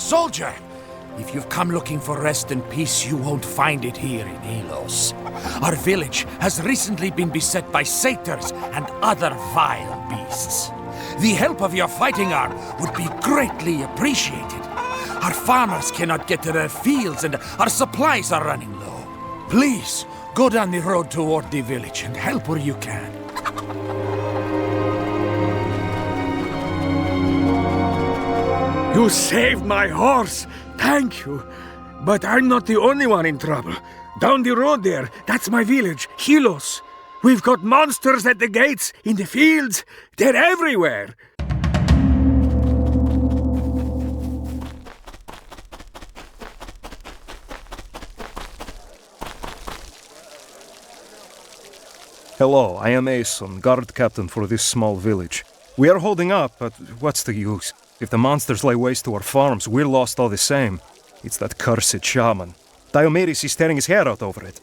Soldier! If you've come looking for rest and peace, you won't find it here in Helos. Our village has recently been beset by satyrs and other vile beasts. The help of your fighting arm would be greatly appreciated. Our farmers cannot get to their fields and our supplies are running low. Please, go down the road toward the village and help where you can. You saved my horse! Thank you! But I'm not the only one in trouble. Down the road there, that's my village, Helos. We've got monsters at the gates, in the fields. They're everywhere. Hello, I am Aeson, guard captain for this small village. We are holding up, but what's the use? If the monsters lay waste to our farms, we're lost all the same. It's that cursed shaman. Diomedes is tearing his hair out over it.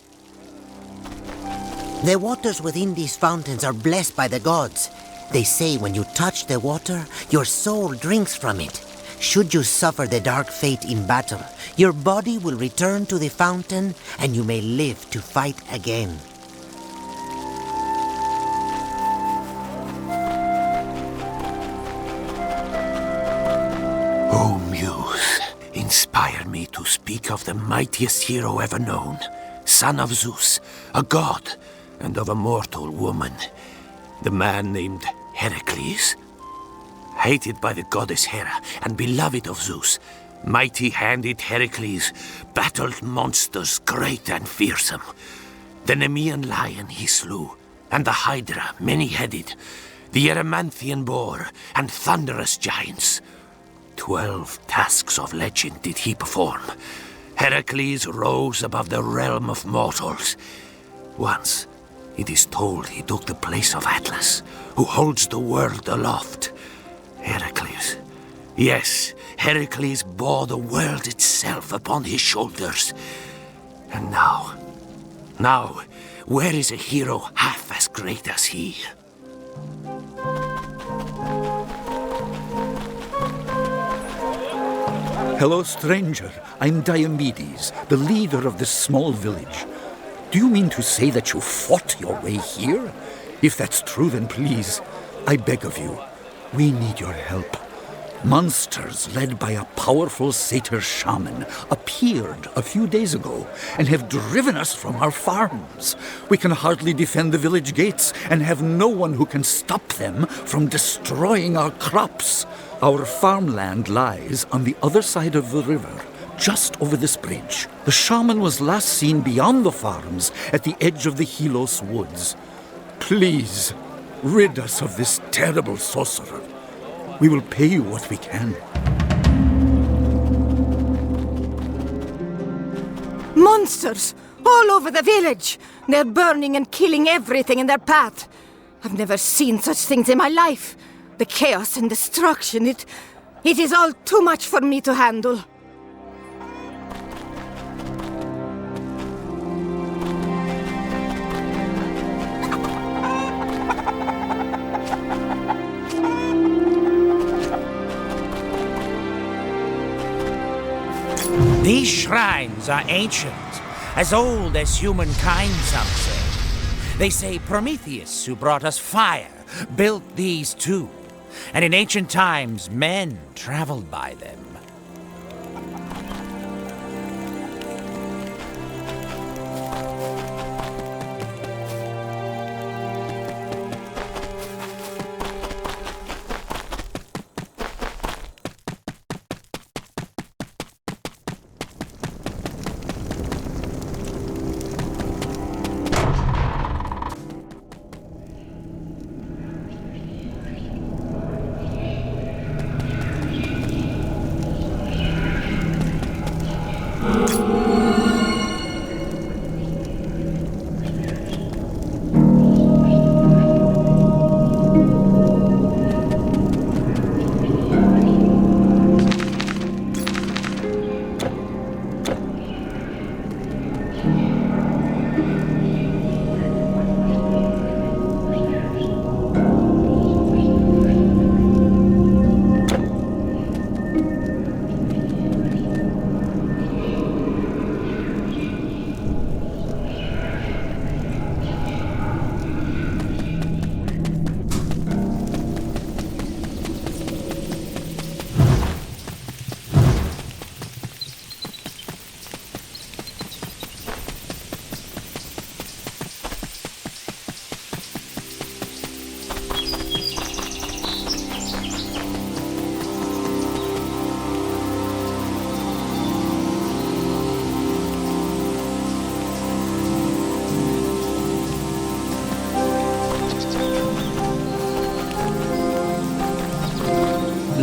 The waters within these fountains are blessed by the gods. They say when you touch the water, your soul drinks from it. Should you suffer the dark fate in battle, your body will return to the fountain and you may live to fight again. O Muse, inspire me to speak of the mightiest hero ever known, son of Zeus, a god, and of a mortal woman, the man named Heracles. Hated by the goddess Hera and beloved of Zeus, mighty-handed Heracles battled monsters great and fearsome. The Nemean lion he slew, and the Hydra many-headed, the Erymanthian boar, and thunderous giants. 12 tasks of legend did he perform. Heracles rose above the realm of mortals. Once, it is told he took the place of Atlas, who holds the world aloft. Heracles. Yes, Heracles bore the world itself upon his shoulders. And now, where is a hero half as great as he? Hello, stranger. I'm Diomedes, the leader of this small village. Do you mean to say that you fought your way here? If that's true, then please, I beg of you, we need your help. Monsters led by a powerful satyr shaman appeared a few days ago and have driven us from our farms. We can hardly defend the village gates and have no one who can stop them from destroying our crops. Our farmland lies on the other side of the river, just over this bridge. The shaman was last seen beyond the farms at the edge of the Helos woods. Please, rid us of this terrible sorcerer. We will pay you what we can. Monsters! All over the village! They're burning and killing everything in their path. I've never seen such things in my life. The chaos and destruction, it is all too much for me to handle. These shrines are ancient, as old as humankind, some say. They say Prometheus, who brought us fire, built these too. And in ancient times, men traveled by them.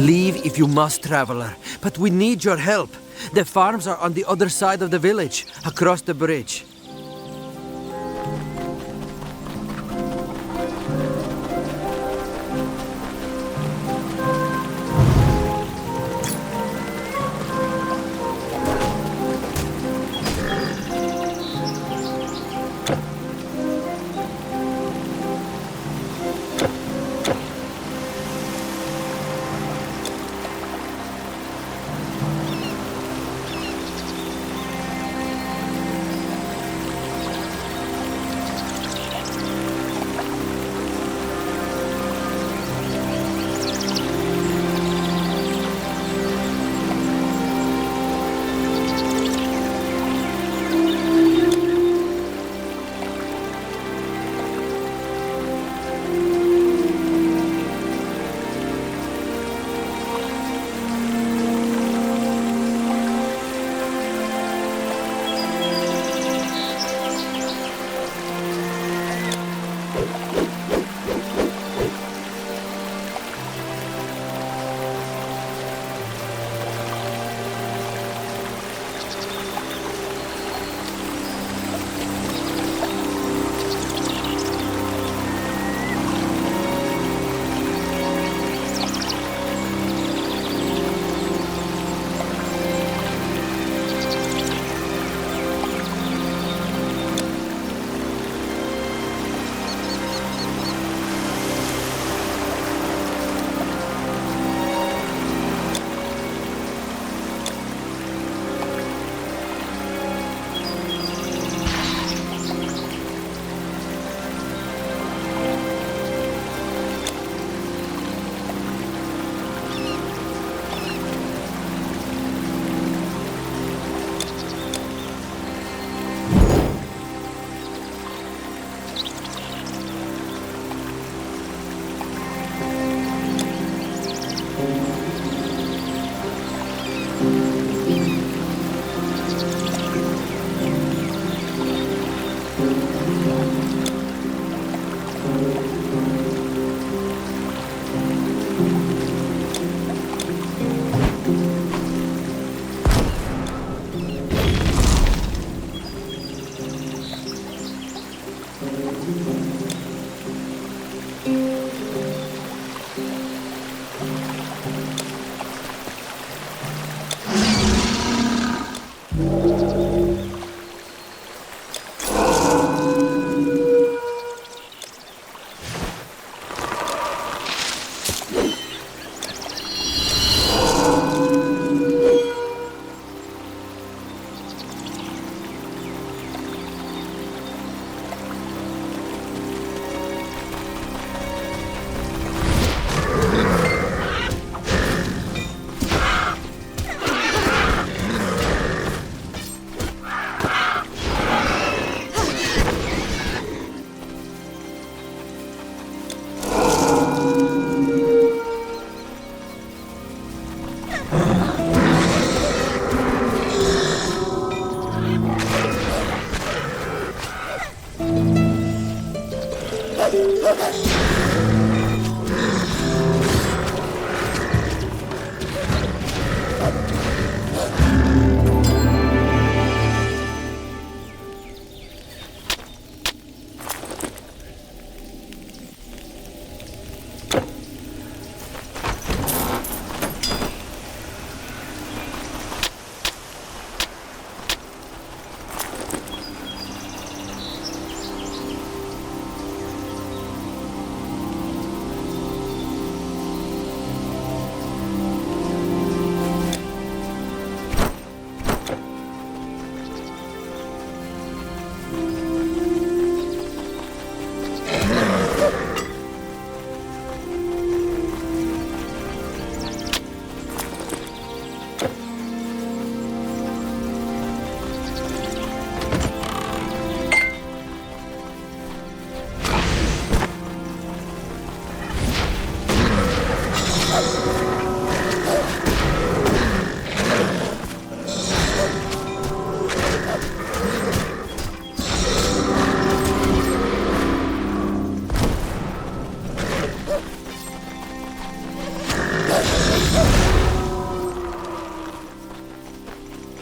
Leave if you must, traveler, but we need your help. The farms are on the other side of the village, across the bridge.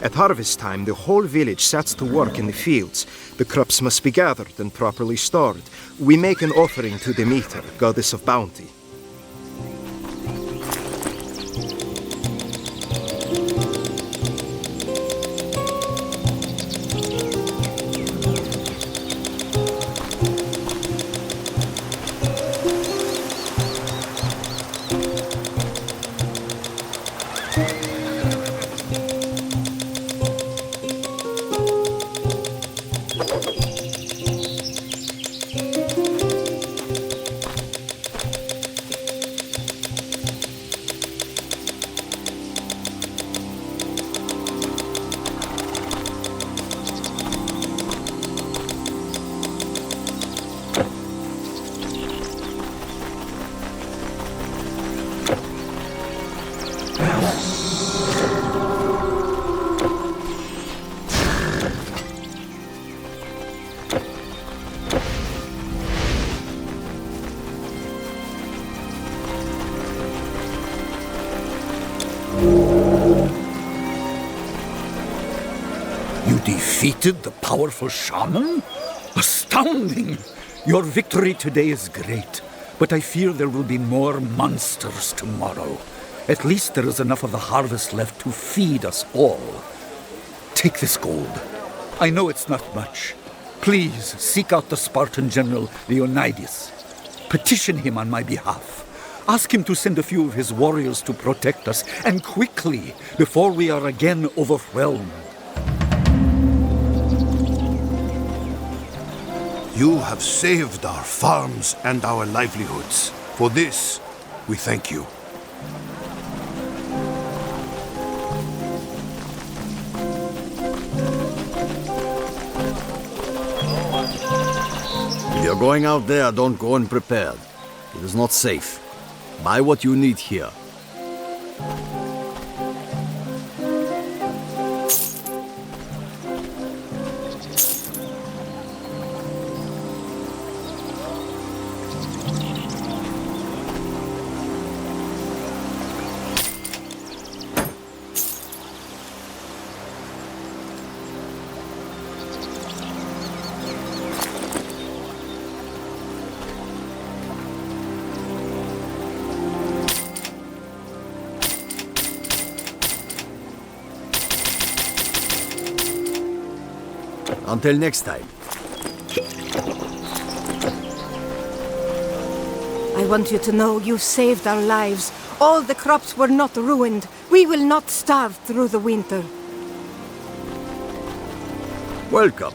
At harvest time, the whole village sets to work in the fields. The crops must be gathered and properly stored. We make an offering to Demeter, goddess of bounty. You defeated the powerful shaman? Astounding! Your victory today is great, but I fear there will be more monsters tomorrow. At least there is enough of the harvest left to feed us all. Take this gold. I know it's not much. Please seek out the Spartan general Leonidas. Petition him on my behalf. Ask him to send a few of his warriors to protect us, and quickly, before we are again overwhelmed. You have saved our farms and our livelihoods. For this, we thank you. If you're going out there, don't go unprepared. It is not safe. Buy what you need here. Until next time. I want you to know you saved our lives. All the crops were not ruined. We will not starve through the winter. Welcome.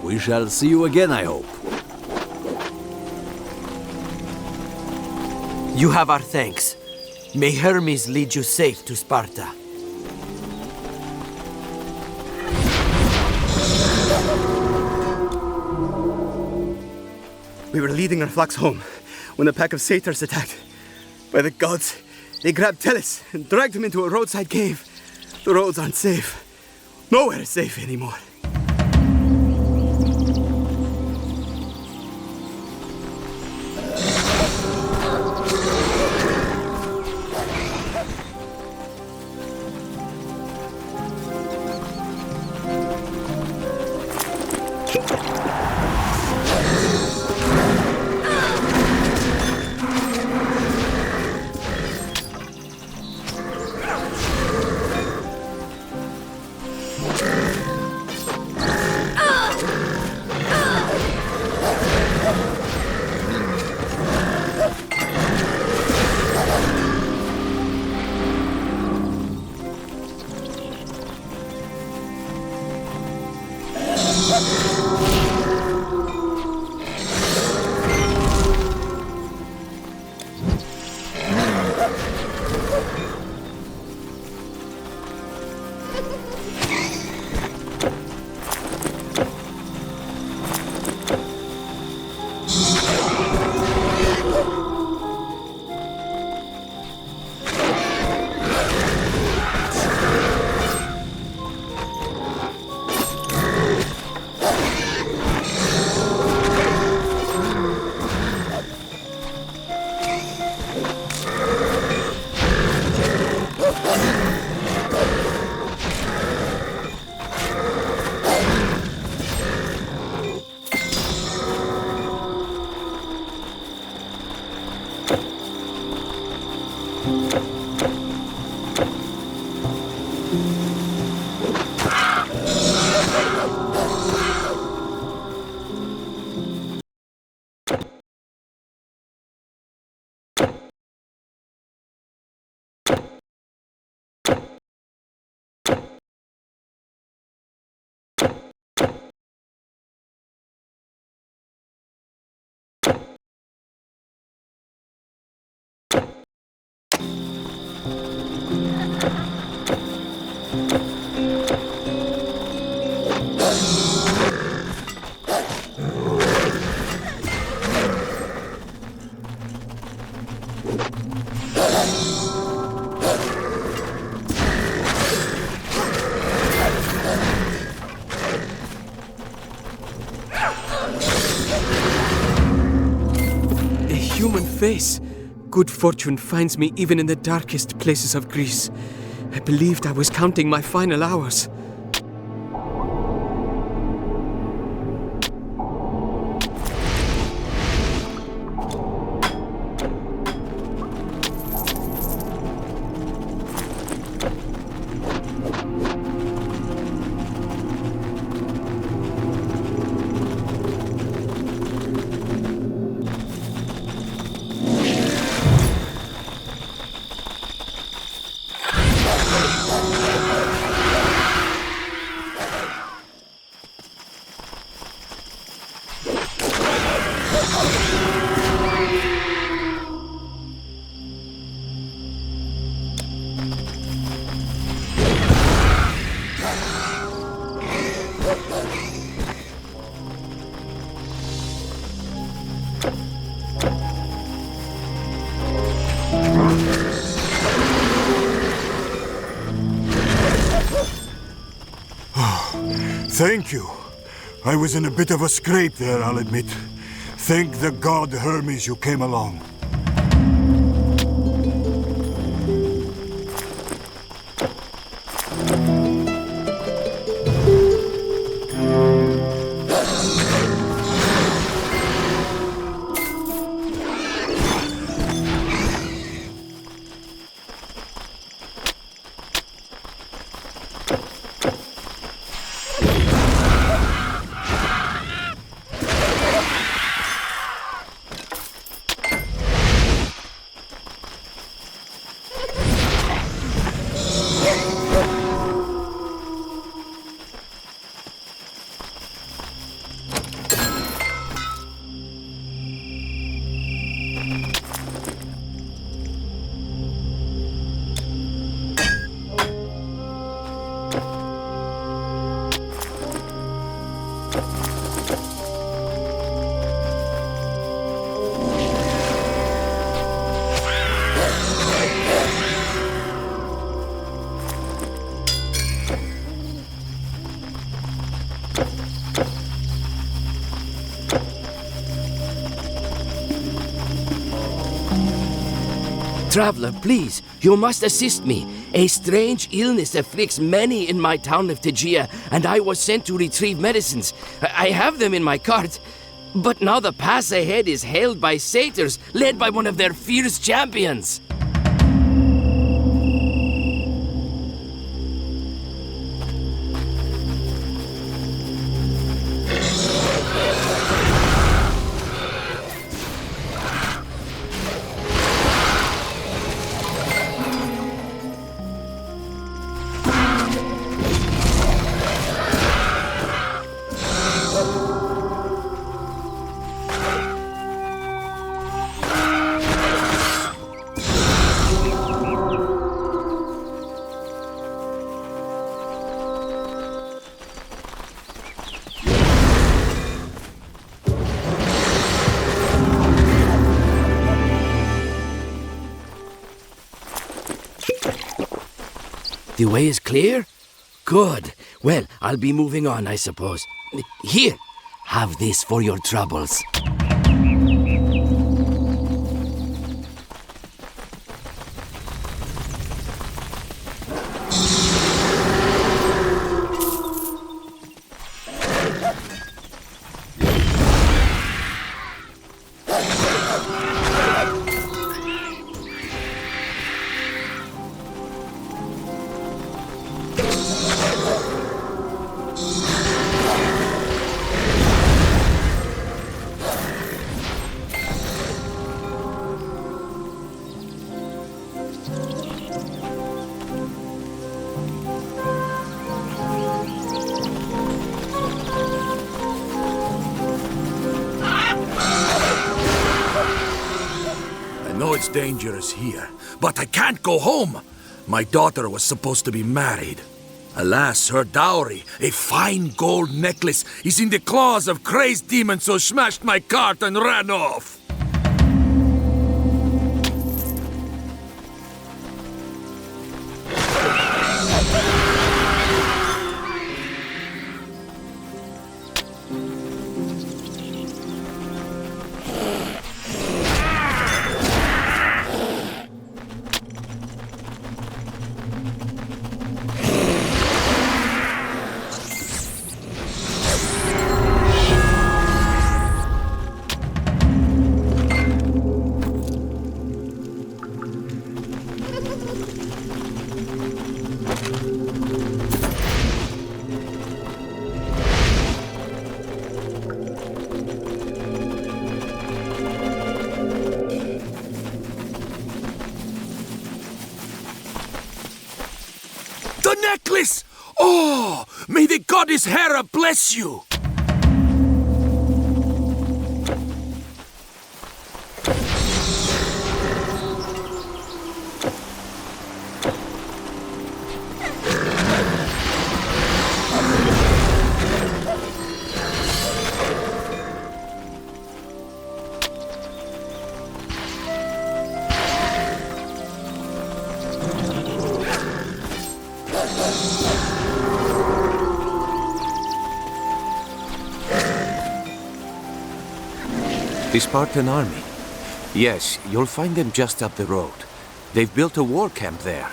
We shall see you again, I hope. You have our thanks. May Hermes lead you safe to Sparta. We were leading our flocks home when a pack of satyrs attacked. By the gods, they grabbed Tellus and dragged him into a roadside cave. The roads aren't safe. Nowhere is safe anymore. Human face. Good fortune finds me even in the darkest places of Greece. I believed I was counting my final hours. Thank you. I was in a bit of a scrape there, I'll admit. Thank the god Hermes you came along. Traveler, please, you must assist me. A strange illness afflicts many in my town of Tegea, and I was sent to retrieve medicines. I have them in my cart, but now the pass ahead is held by satyrs, led by one of their fierce champions. The way is clear? Good. Well, I'll be moving on, I suppose. Here, have this for your troubles. I know it's dangerous here, but I can't go home. My daughter was supposed to be married. Alas, her dowry, a fine gold necklace, is in the claws of crazed demons who smashed my cart and ran off. The necklace! Oh, may the goddess Hera bless you! The Spartan army? Yes, you'll find them just up the road. They've built a war camp there.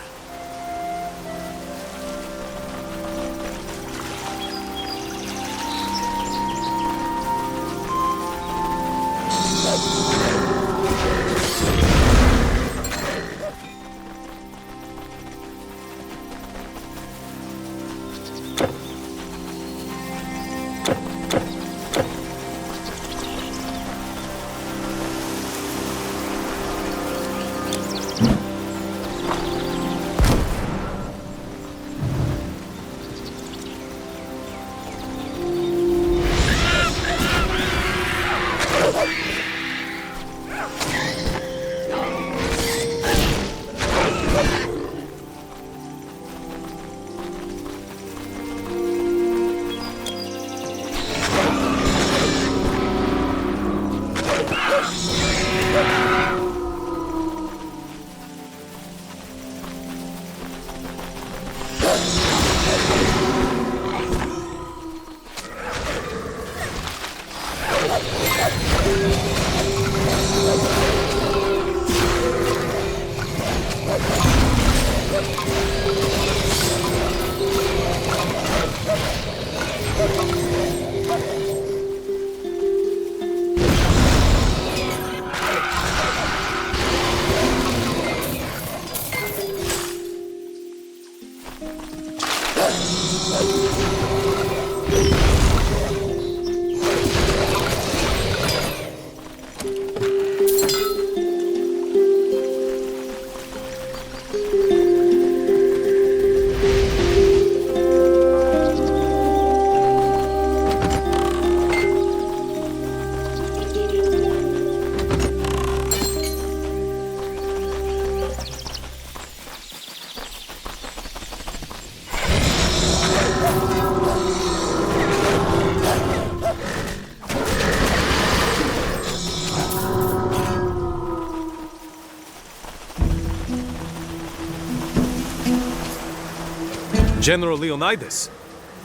General Leonidas.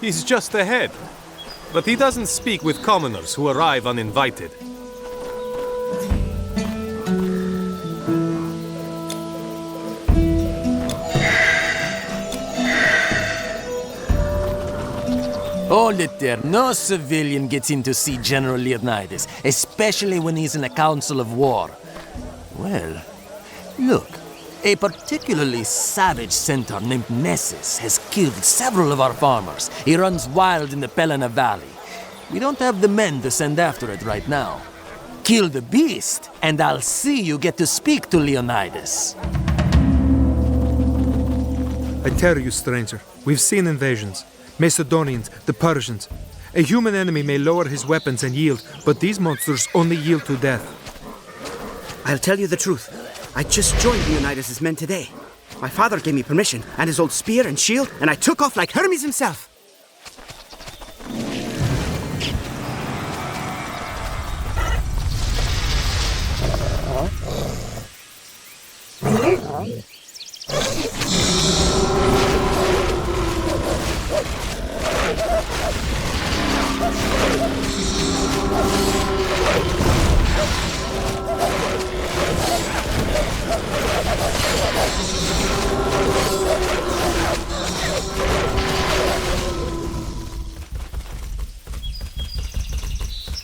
He's just ahead. But he doesn't speak with commoners who arrive uninvited. Hold it there. No civilian gets in to see General Leonidas, especially when he's in a council of war. Well, look. A particularly savage centaur named Nessus has killed several of our farmers. He runs wild in the Pelena Valley. We don't have the men to send after it right now. Kill the beast, and I'll see you get to speak to Leonidas. I tell you, stranger, we've seen invasions. Macedonians, the Persians. A human enemy may lower his weapons and yield, but these monsters only yield to death. I'll tell you the truth. I just joined Leonidas' men today. My father gave me permission, and his old spear and shield, and I took off like Hermes himself.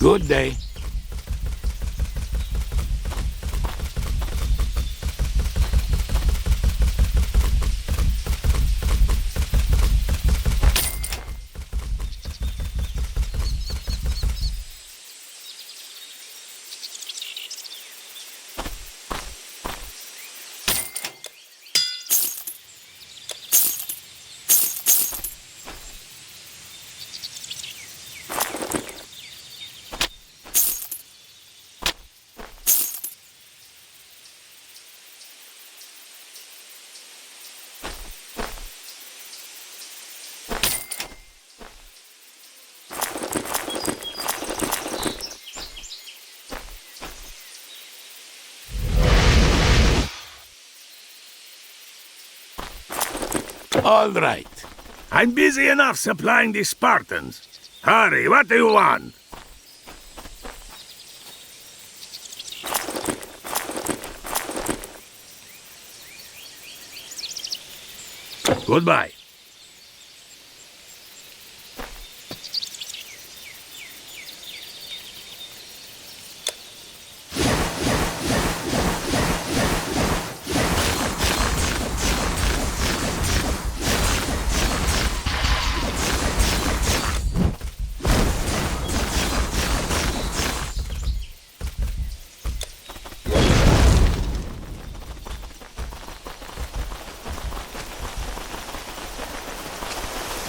Good day. All right. I'm busy enough supplying the Spartans. Hurry, what do you want? Goodbye.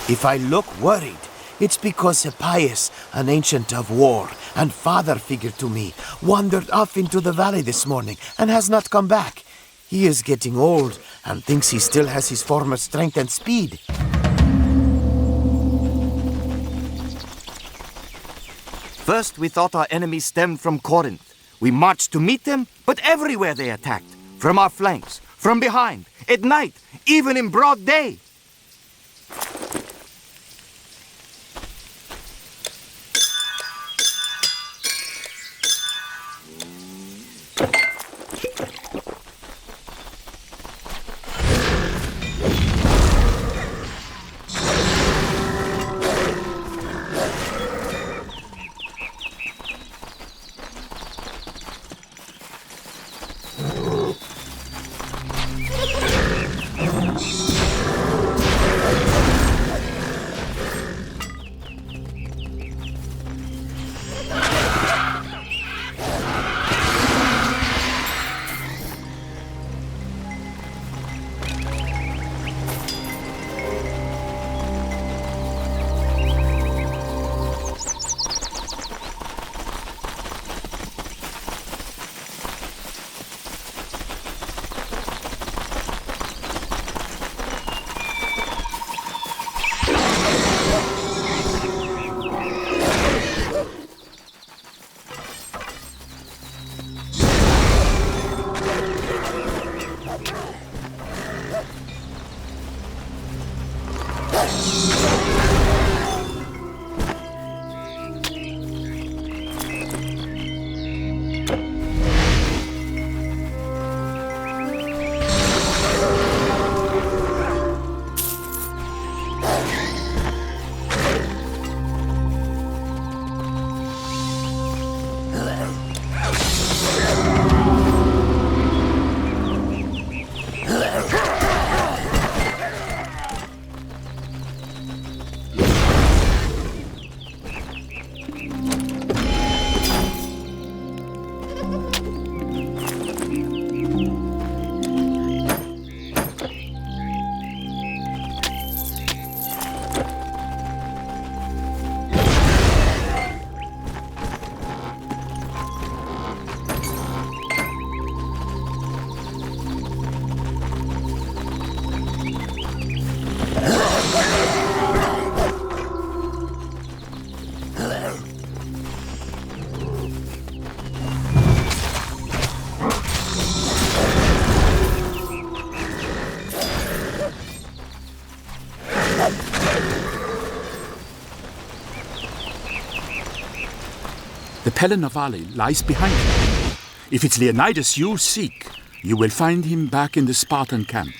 If I look worried, it's because Hippias, an ancient of war and father figure to me, wandered off into the valley this morning and has not come back. He is getting old and thinks he still has his former strength and speed. First, we thought our enemies stemmed from Corinth. We marched to meet them, but everywhere they attacked. From our flanks, from behind, at night, even in broad day. The Pelin of Ali lies behind you. If it's Leonidas you seek, you will find him back in the Spartan camp.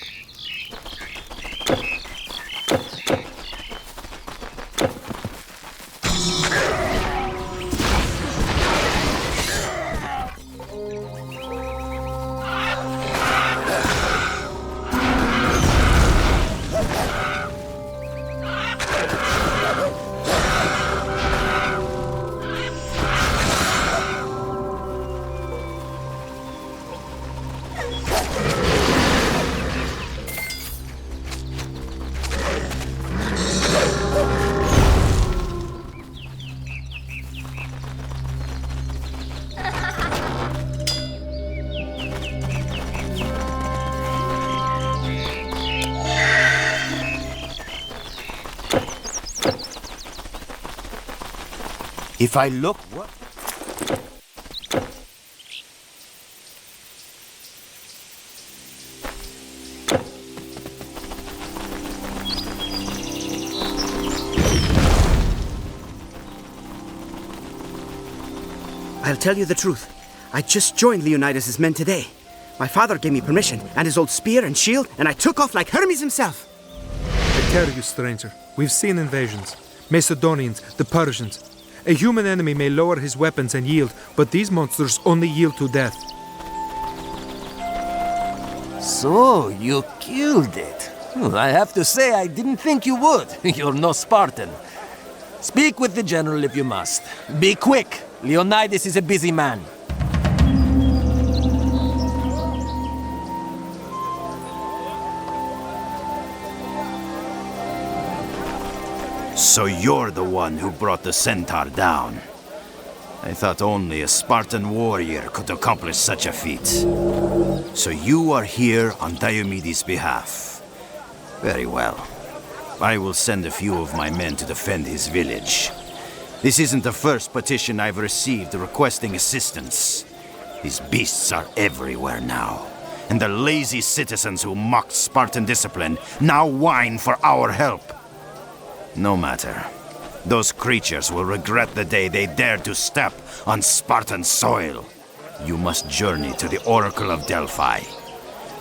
If I look, what? I'll tell you the truth. I just joined Leonidas' men today. My father gave me permission, and his old spear and shield, and I took off like Hermes himself. I tell you, stranger, we've seen invasions. Macedonians, the Persians. A human enemy may lower his weapons and yield, but these monsters only yield to death. So, you killed it. I have to say, I didn't think you would. You're no Spartan. Speak with the general if you must. Be quick. Leonidas is a busy man. So you're the one who brought the centaur down. I thought only a Spartan warrior could accomplish such a feat. So you are here on Diomedes' behalf. Very well. I will send a few of my men to defend his village. This isn't the first petition I've received requesting assistance. These beasts are everywhere now. And the lazy citizens who mocked Spartan discipline now whine for our help. No matter. Those creatures will regret the day they dared to step on Spartan soil. You must journey to the Oracle of Delphi.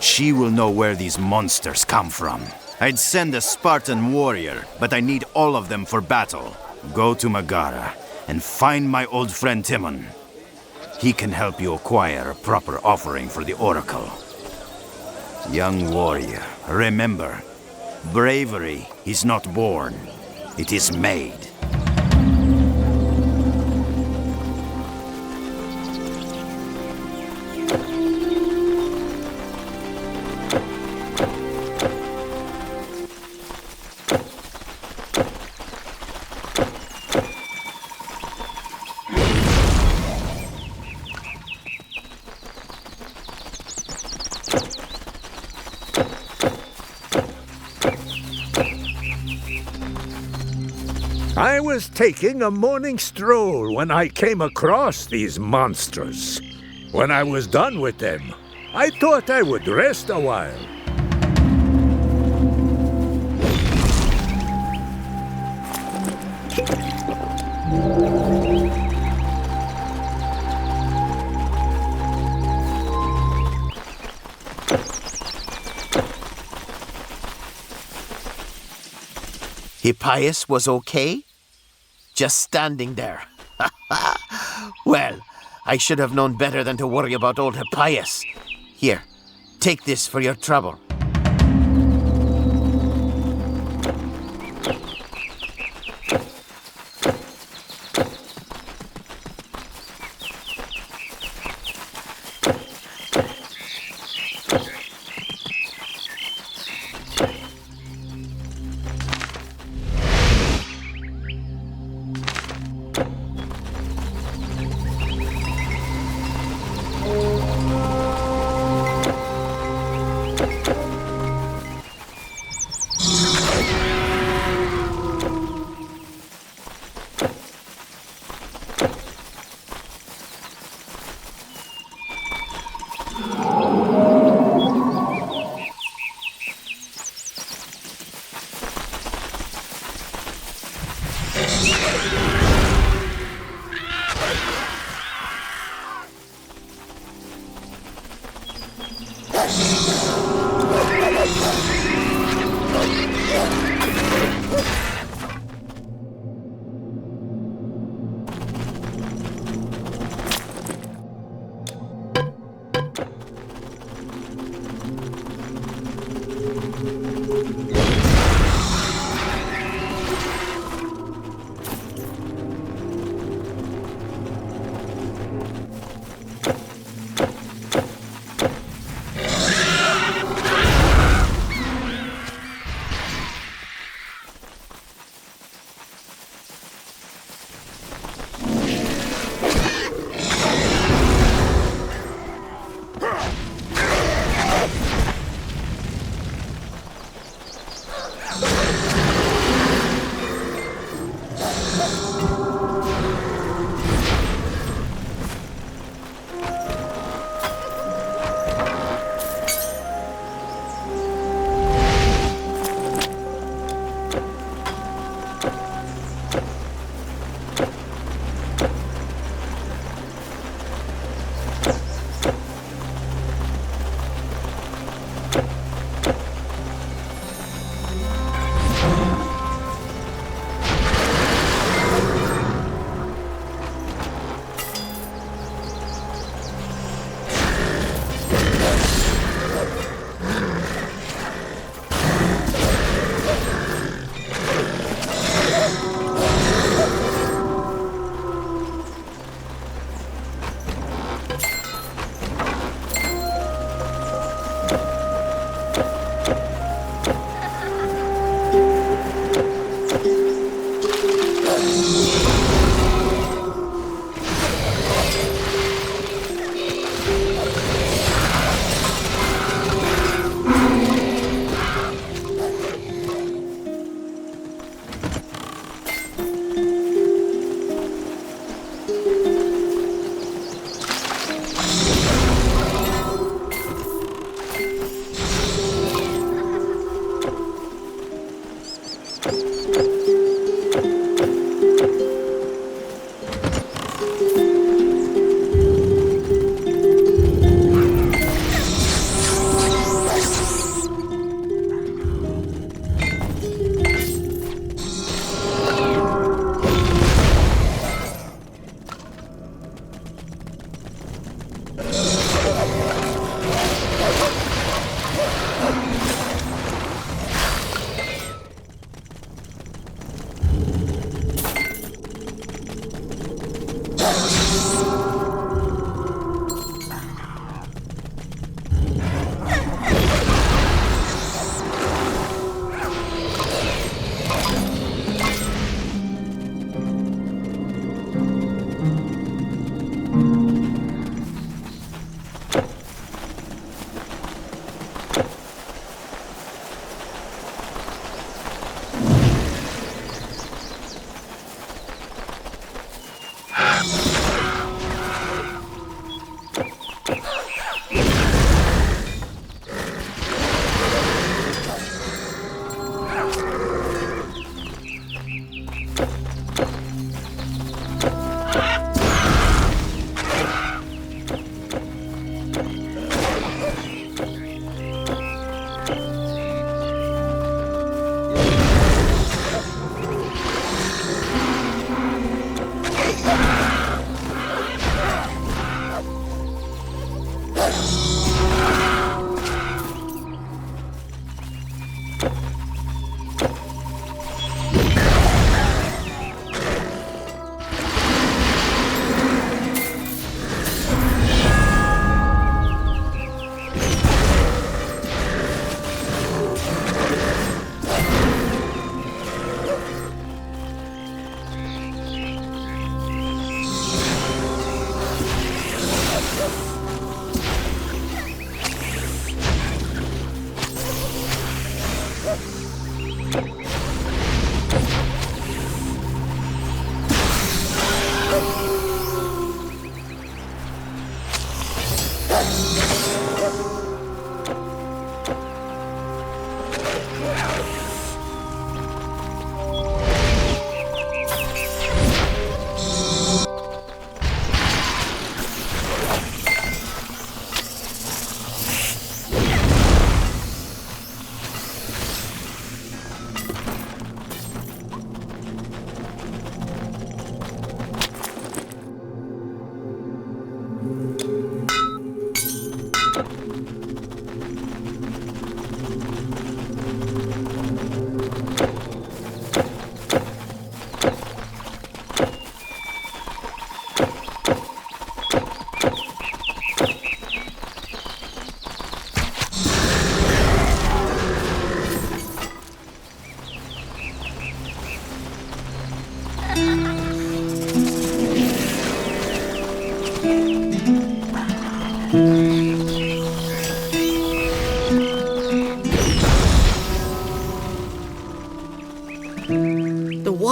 She will know where these monsters come from. I'd send a Spartan warrior, but I need all of them for battle. Go to Megara and find my old friend Timon. He can help you acquire a proper offering for the Oracle. Young warrior, remember, bravery is not born, it is made. I was taking a morning stroll when I came across these monsters. When I was done with them, I thought I would rest a while. Hippias was okay? Just standing there. Well, I should have known better than to worry about old Hippias. Here, take this for your trouble.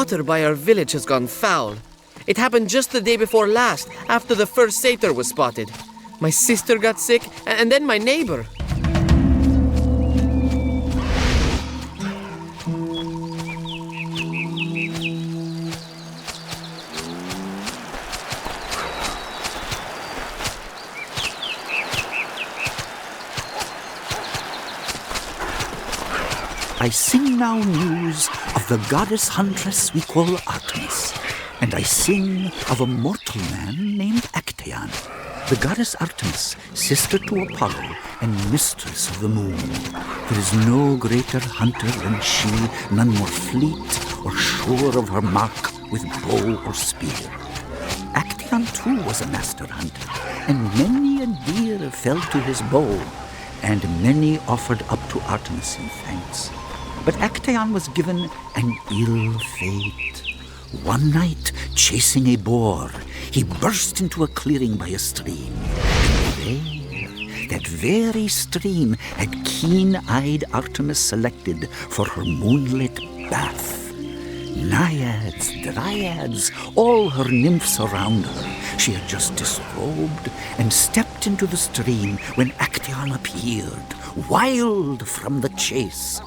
water by our village has gone foul. It happened just the day before last, after the first satyr was spotted. My sister got sick, and then my neighbor. I sing now news of the goddess huntress we call Artemis, and I sing of a mortal man named Actaeon. The goddess Artemis, sister to Apollo and mistress of the moon. There is no greater hunter than she, none more fleet or sure of her mark with bow or spear. Actaeon too was a master hunter, and many a deer fell to his bow, and many offered up to Artemis in thanks. But Actaeon was given an ill fate. One night, chasing a boar, he burst into a clearing by a stream. And there, that very stream had keen-eyed Artemis selected for her moonlit bath. Naiads, dryads, all her nymphs around her. She had just disrobed and stepped into the stream when Actaeon appeared, wild from the chase.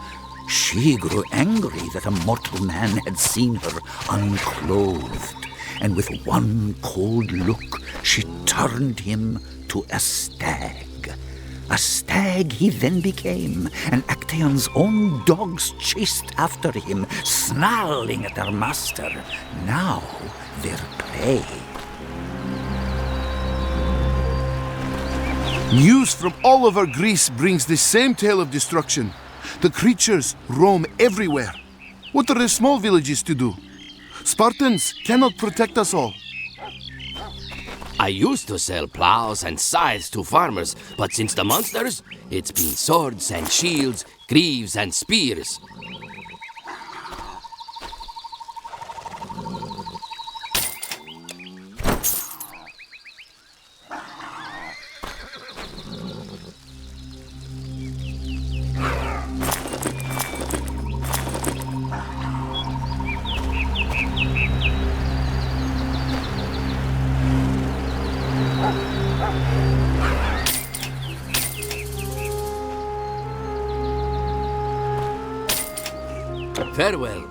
She grew angry that a mortal man had seen her unclothed, and with one cold look she turned him to a stag. A stag he then became, and Actaeon's own dogs chased after him, snarling at their master, now their prey. News from all over Greece brings the same tale of destruction. The creatures roam everywhere. What are the small villages to do? Spartans cannot protect us all. I used to sell plows and scythes to farmers, but since the monsters, it's been swords and shields, greaves and spears. Farewell.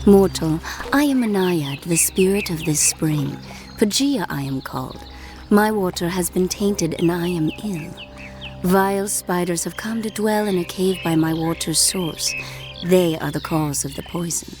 Mortal, I am a naiad, the spirit of this spring. Pagea I am called. My water has been tainted and I am ill. Vile spiders have come to dwell in a cave by my water's source. They are the cause of the poison.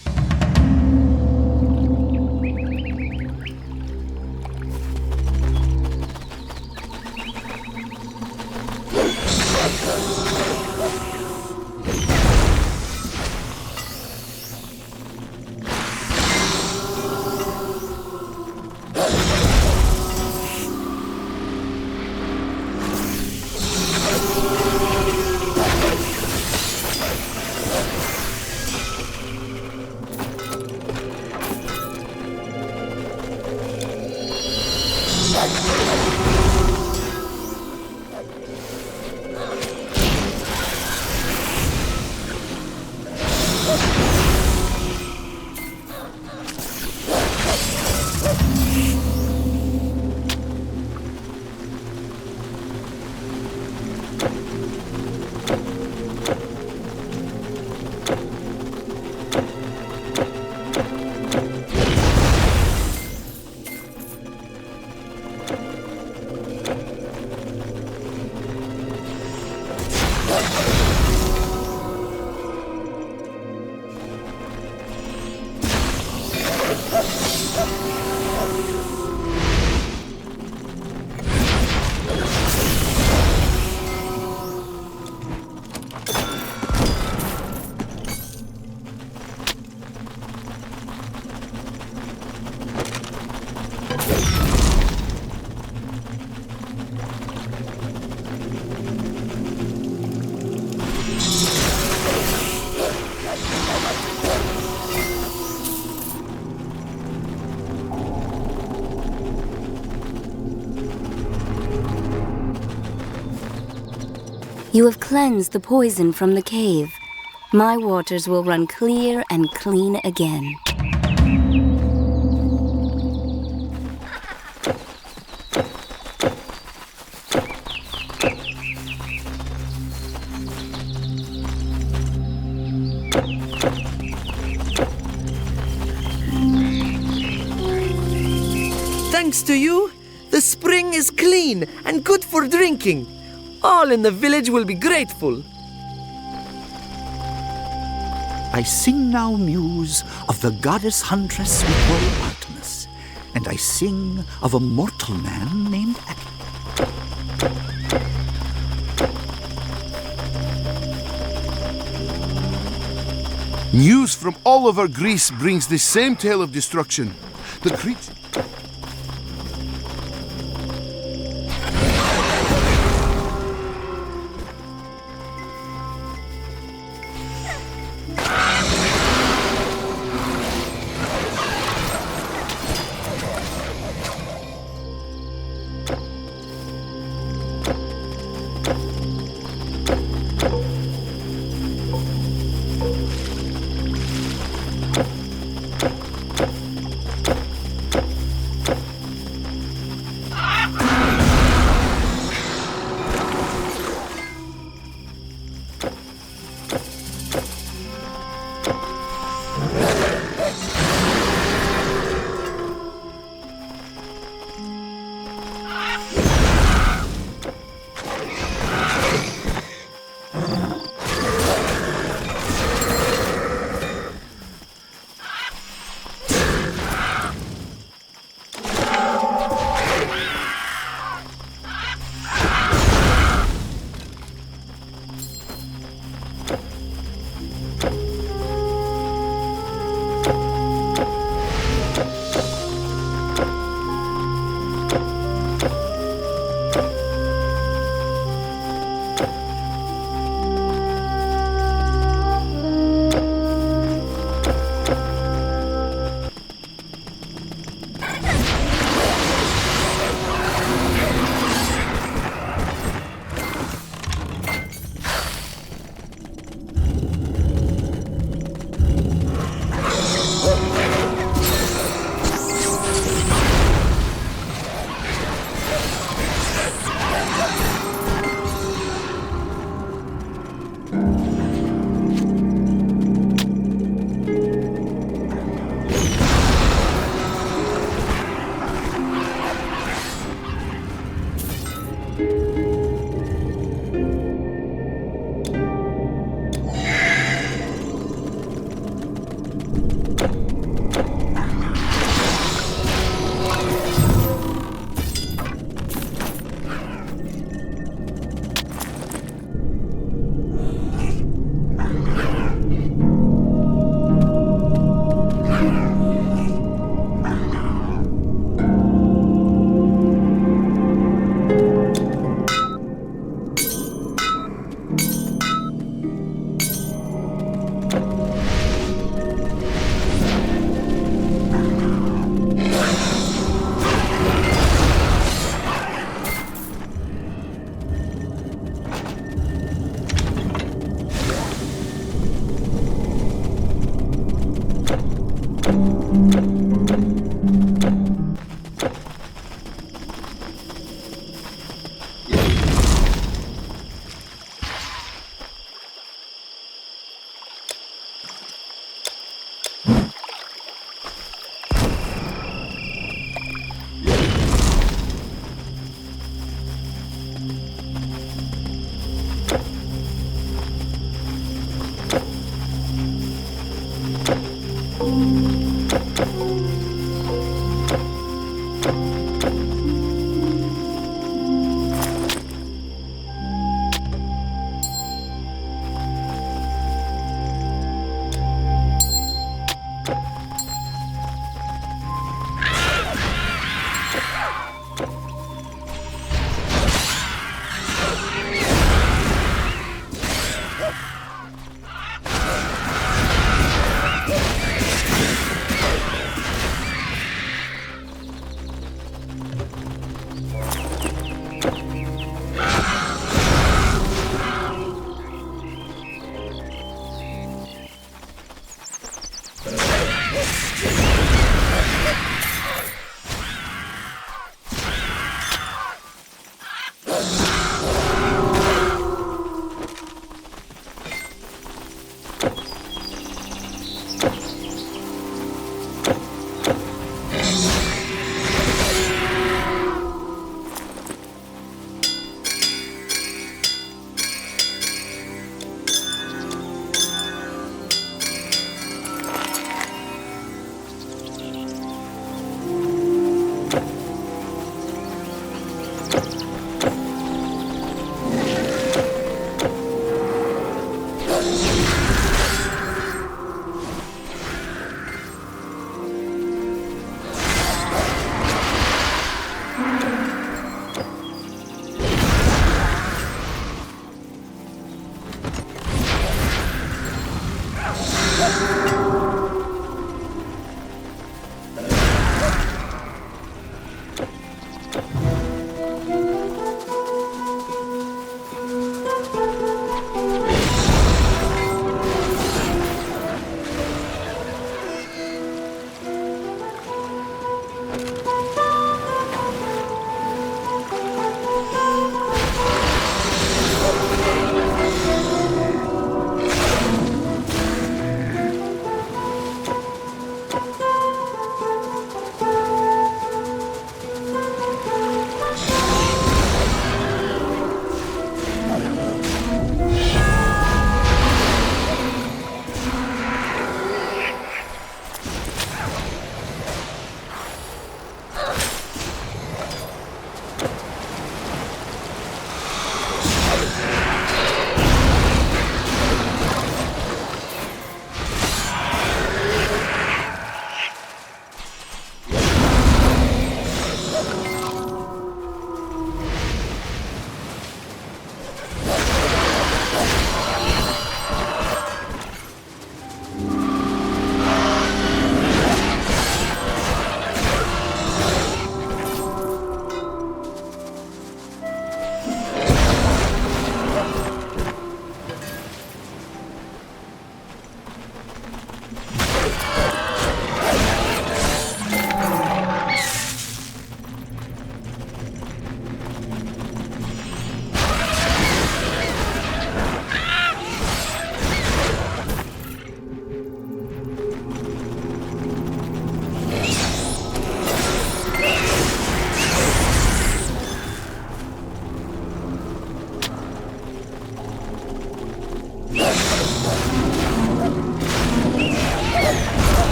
You have cleansed the poison from the cave. My waters will run clear and clean again. Thanks to you, the spring is clean and good for drinking. All in the village will be grateful. I sing now, muse, of the goddess huntress we call Artemis, and I sing of a mortal man named News from all over Greece brings the same tale of destruction. The creature...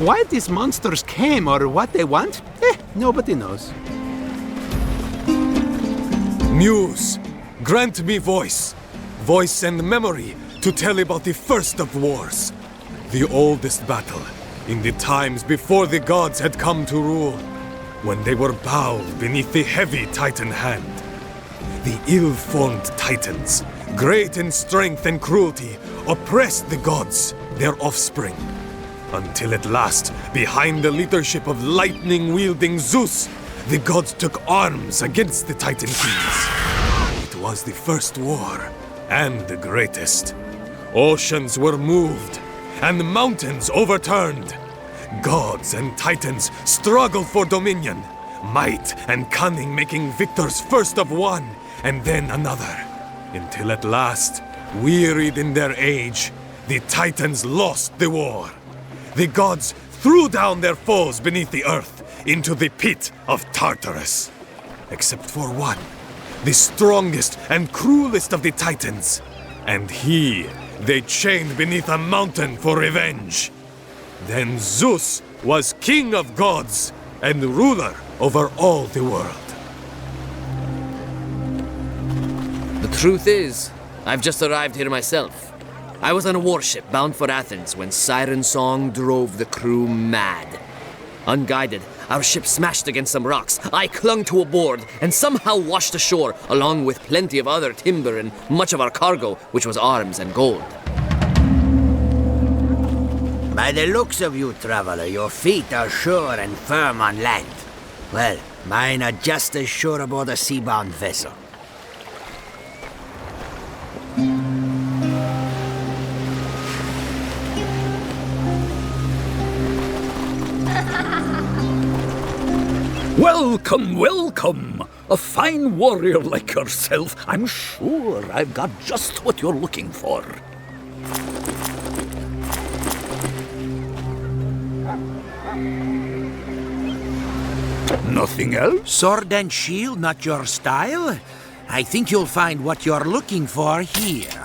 Why these monsters came or what they want? Nobody knows. Muse, grant me voice. Voice and memory to tell about the first of wars. The oldest battle, in the times before the gods had come to rule. When they were bowed beneath the heavy Titan hand. The ill-formed Titans, great in strength and cruelty, oppressed the gods, their offspring. Until at last, behind the leadership of lightning-wielding Zeus, the gods took arms against the Titan kings. It was the first war, and the greatest. Oceans were moved, and mountains overturned. Gods and Titans struggled for dominion, might and cunning making victors first of one, and then another. Until at last, wearied in their age, the Titans lost the war. The gods threw down their foes beneath the earth into the pit of Tartarus. Except for one, the strongest and cruelest of the Titans. And he they chained beneath a mountain for revenge. Then Zeus was king of gods and ruler over all the world. The truth is, I've just arrived here myself. I was on a warship bound for Athens when Siren Song drove the crew mad. Unguided, our ship smashed against some rocks. I clung to a board and somehow washed ashore, along with plenty of other timber and much of our cargo, which was arms and gold. By the looks of you, traveler, your feet are sure and firm on land. Well, mine are just as sure aboard a sea-bound vessel. Welcome, welcome! A fine warrior like yourself. I'm sure I've got just what you're looking for. Nothing else? Sword and shield, not your style? I think you'll find what you're looking for here.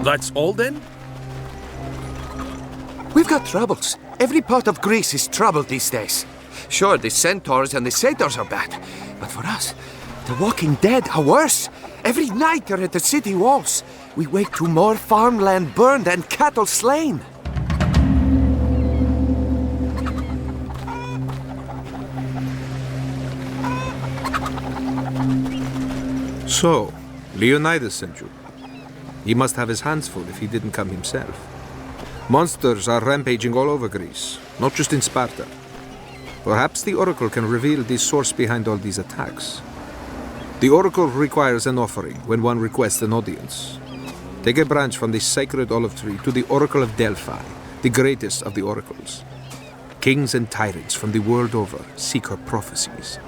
That's all then? We've got troubles. Every part of Greece is troubled these days. Sure, the centaurs and the satyrs are bad, but for us, the walking dead are worse. Every night they're at the city walls. We wake to more farmland burned and cattle slain. So, Leonidas sent you. He must have his hands full if he didn't come himself. Monsters are rampaging all over Greece, not just in Sparta. Perhaps the Oracle can reveal the source behind all these attacks. The Oracle requires an offering when one requests an audience. Take a branch from the sacred olive tree to the Oracle of Delphi, the greatest of the oracles. Kings and tyrants from the world over seek her prophecies.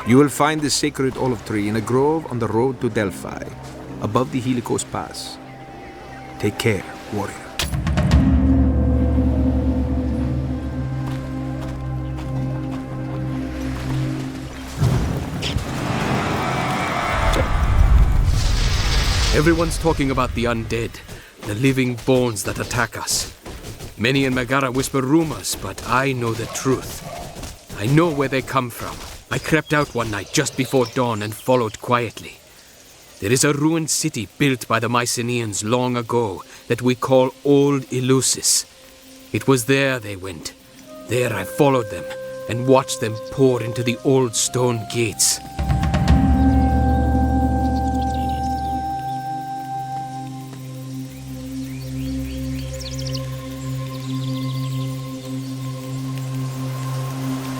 You will find the sacred olive tree in a grove on the road to Delphi, above the Helicos Pass. Take care, warrior. Everyone's talking about the undead, the living bones that attack us. Many in Megara whisper rumors, but I know the truth. I know where they come from. I crept out one night just before dawn and followed quietly. There is a ruined city built by the Mycenaeans long ago that we call Old Eleusis. It was there they went. There I followed them and watched them pour into the old stone gates.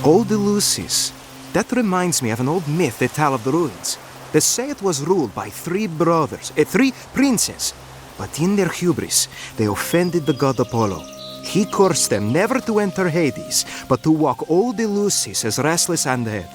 Old Eleusis. That reminds me of an old myth they tell of the ruins. They say it was ruled by three brothers, three princes. But in their hubris, they offended the god Apollo. He cursed them never to enter Hades, but to walk old Eleusis as restless undead.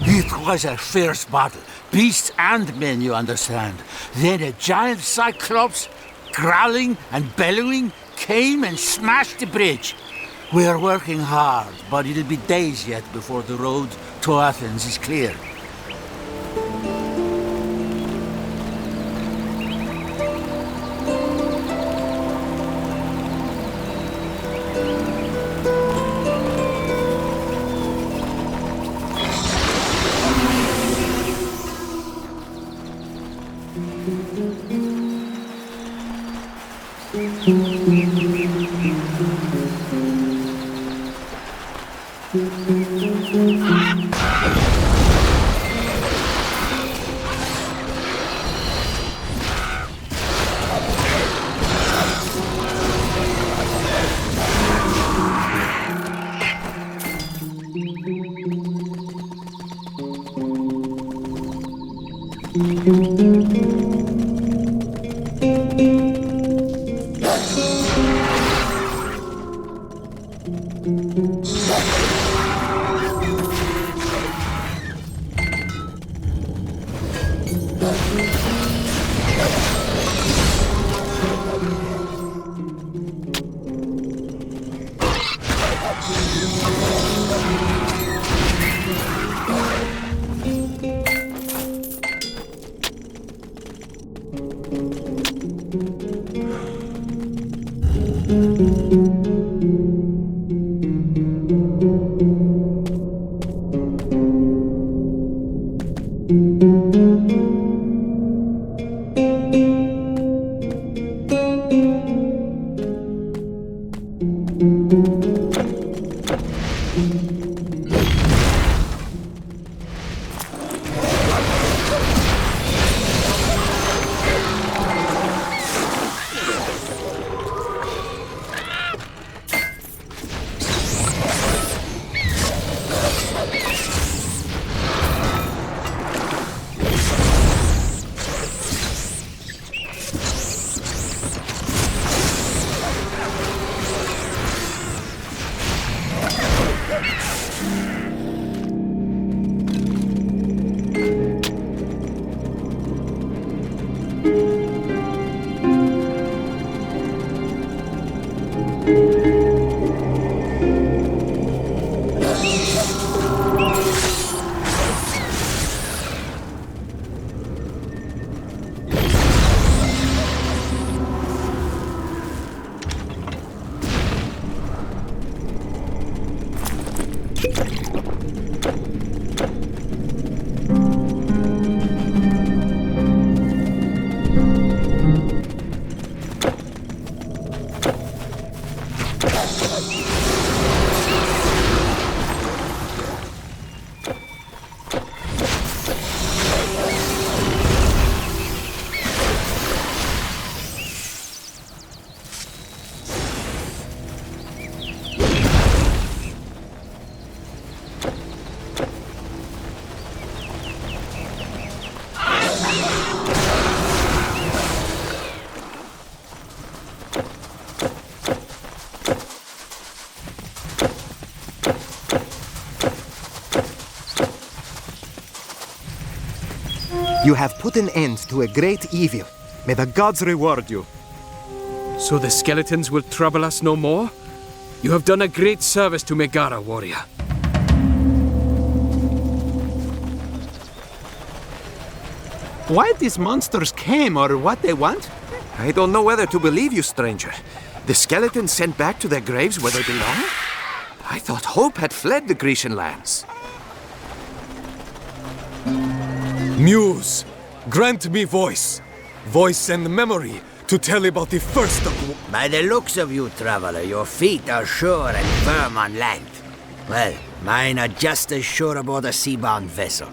It was a fierce battle. Beasts and men, you understand. Then a giant cyclops, growling and bellowing, came and smashed the bridge. We're working hard, but it'll be days yet before the road to Athens is clear. You have put an end to a great evil. May the gods reward you. So the skeletons will trouble us no more? You have done a great service to Megara, warrior. Why these monsters came or what they want? I don't know whether to believe you, stranger. The skeletons sent back to their graves where they belong? I thought hope had fled the Grecian lands. Muse, grant me voice. Voice and memory to tell about the first of... By the looks of you, traveler, your feet are sure and firm on land. Well, mine are just as sure aboard a sea-bound vessel.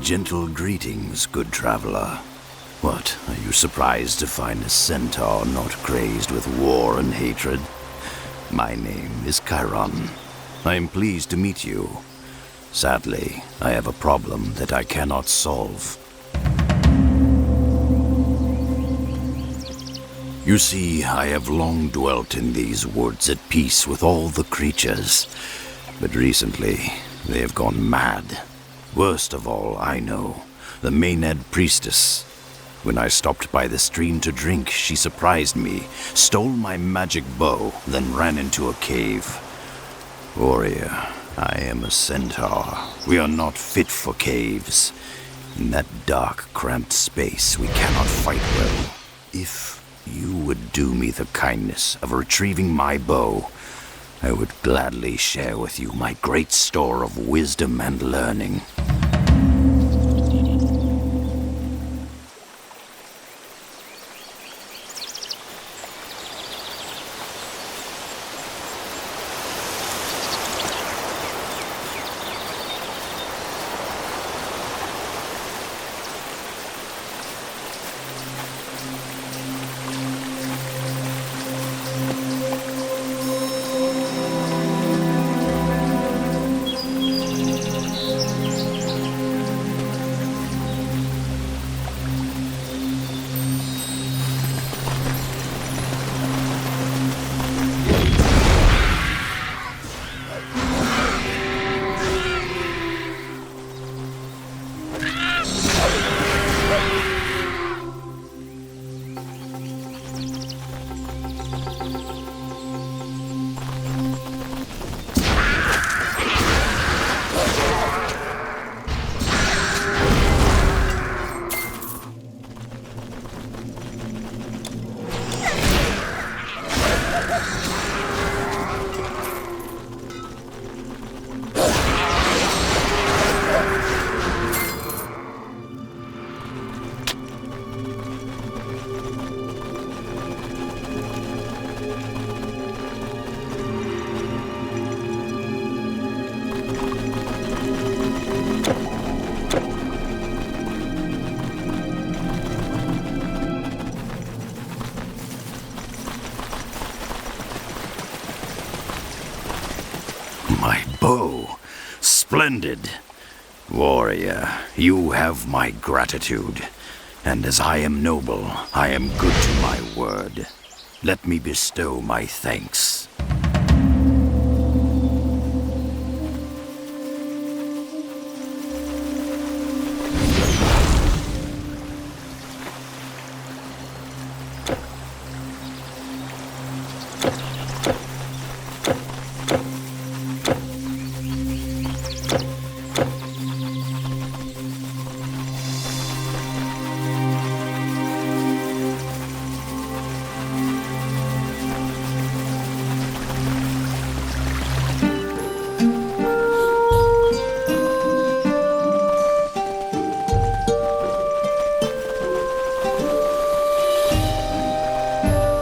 Gentle greetings, good traveler. What, are you surprised to find a centaur not crazed with war and hatred? My name is Chiron. I am pleased to meet you. Sadly, I have a problem that I cannot solve. You see, I have long dwelt in these woods at peace with all the creatures, but recently they have gone mad. Worst of all, I know, the Maenad priestess. When I stopped by the stream to drink, she surprised me, stole my magic bow, then ran into a cave. Warrior, I am a centaur. We are not fit for caves. In that dark, cramped space, we cannot fight well. If you would do me the kindness of retrieving my bow, I would gladly share with you my great store of wisdom and learning. My bow. Splendid. Warrior, you have my gratitude. And as I am noble, I am good to my word. Let me bestow my thanks.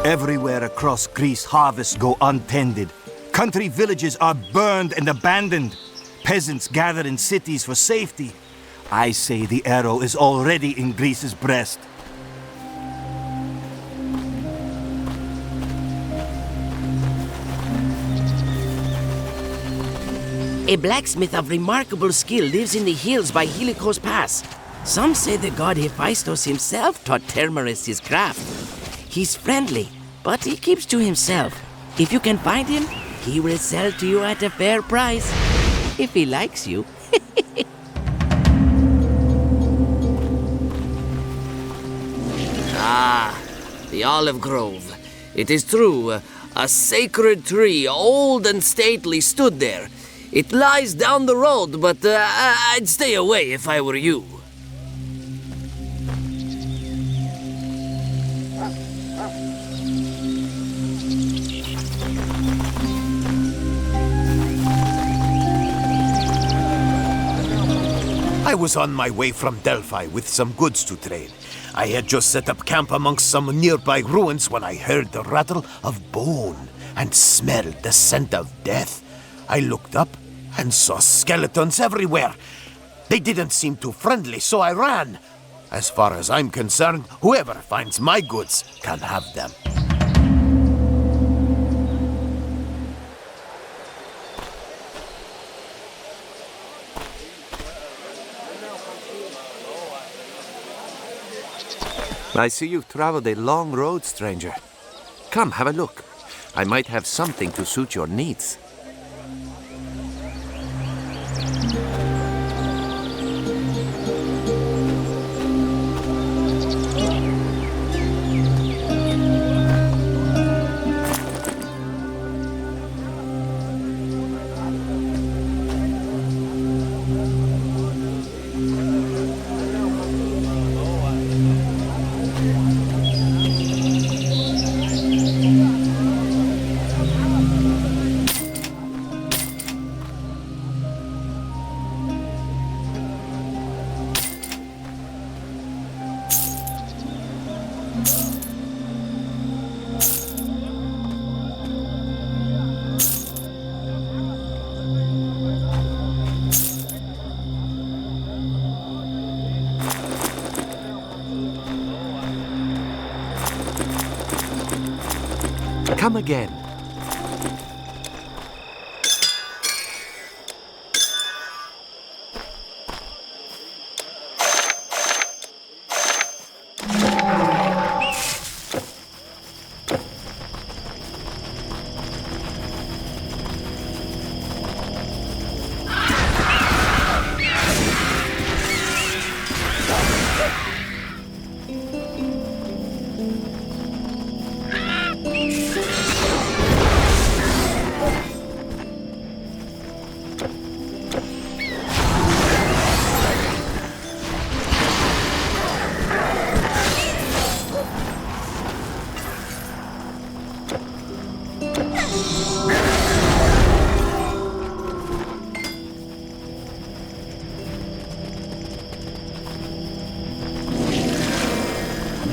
Everywhere across Greece, harvests go untended. Country villages are burned and abandoned. Peasants gather in cities for safety. I say the arrow is already in Greece's breast. A blacksmith of remarkable skill lives in the hills by Helicos Pass. Some say the god Hephaestus himself taught Thermarus his craft. He's friendly, but he keeps to himself. If you can find him, he will sell to you at a fair price. If he likes you. Ah, the olive grove. It is true, a sacred tree, old and stately, stood there. It lies down the road, but I'd stay away if I were you. I was on my way from Delphi with some goods to trade. I had just set up camp amongst some nearby ruins when I heard the rattle of bone and smelled the scent of death. I looked up and saw skeletons everywhere. They didn't seem too friendly, so I ran. As far as I'm concerned, whoever finds my goods can have them. I see you've traveled a long road, stranger. Come, have a look. I might have something to suit your needs. Come again.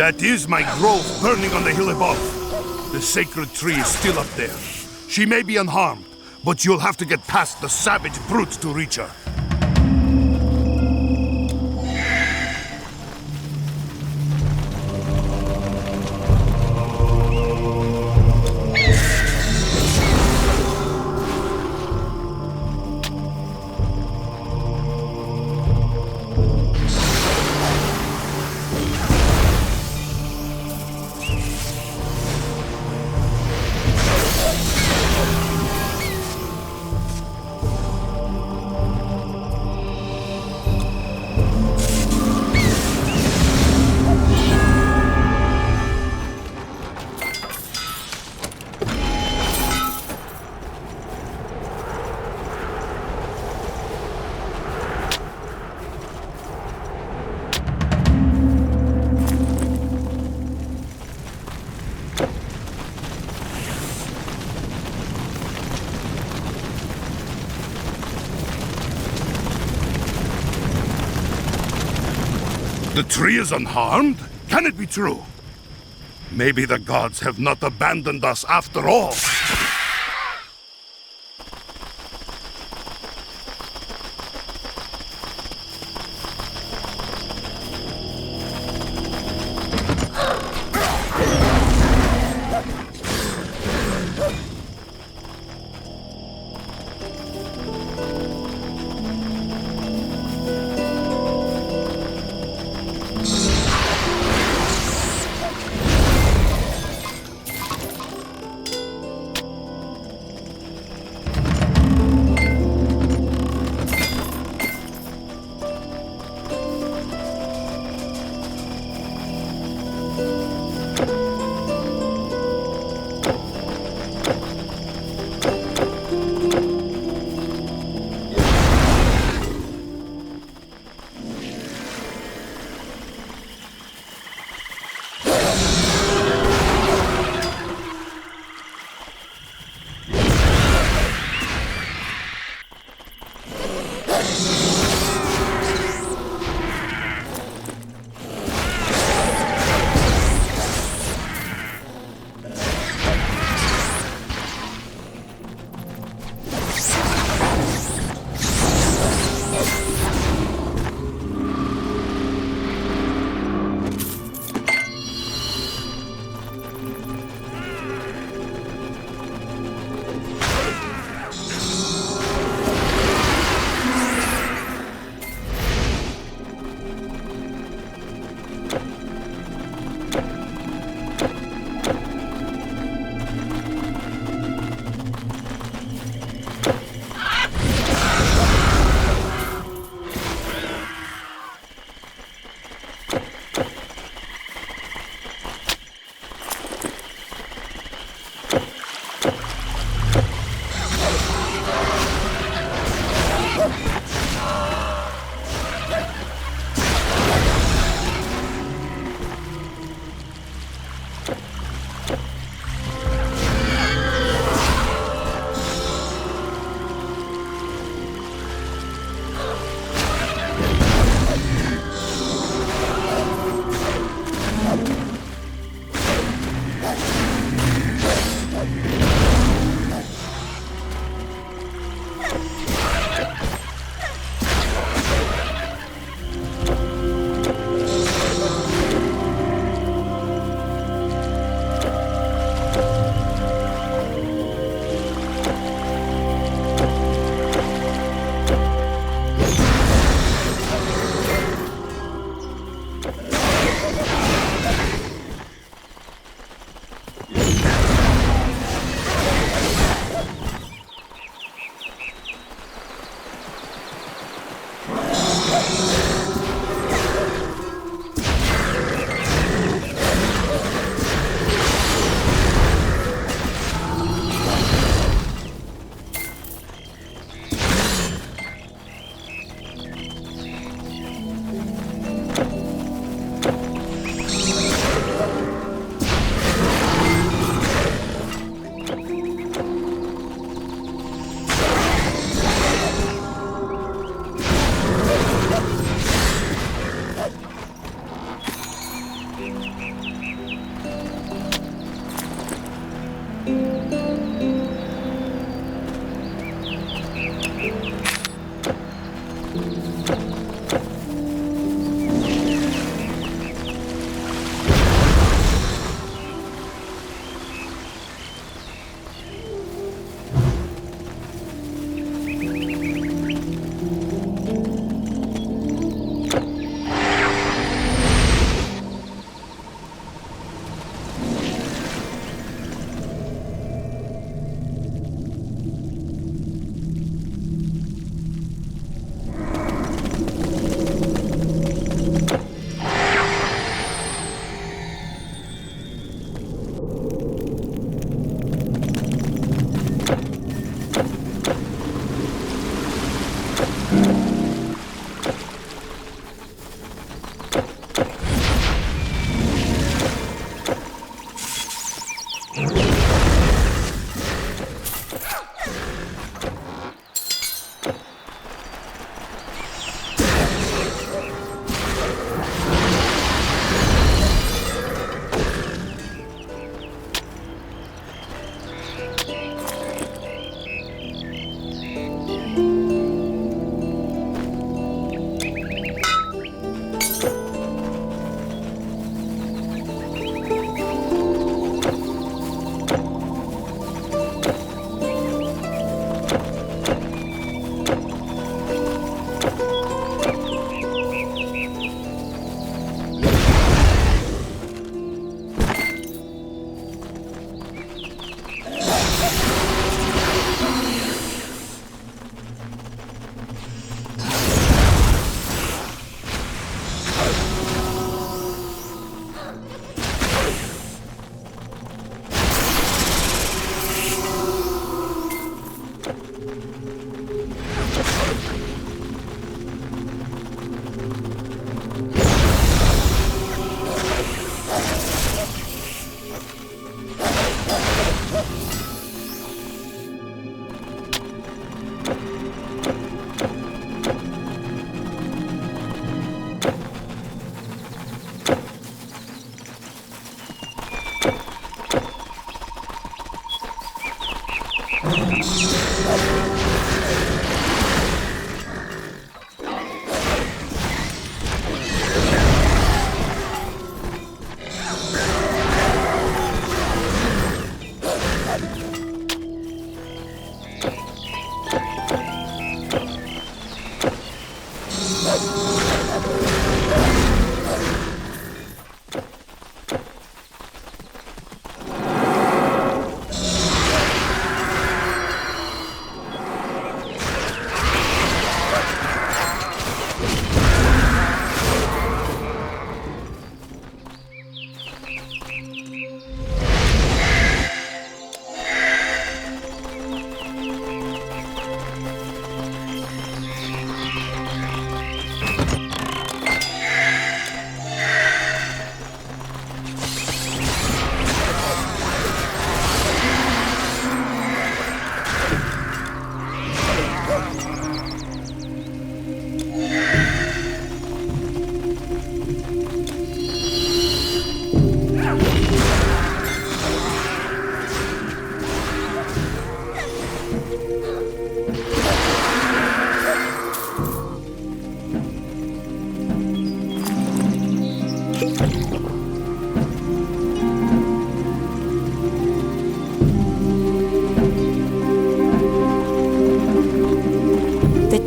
That is my grove burning on the hill above. The sacred tree is still up there. She may be unharmed, but you'll have to get past the savage brutes to reach her. The tree is unharmed? Can it be true? Maybe the gods have not abandoned us after all.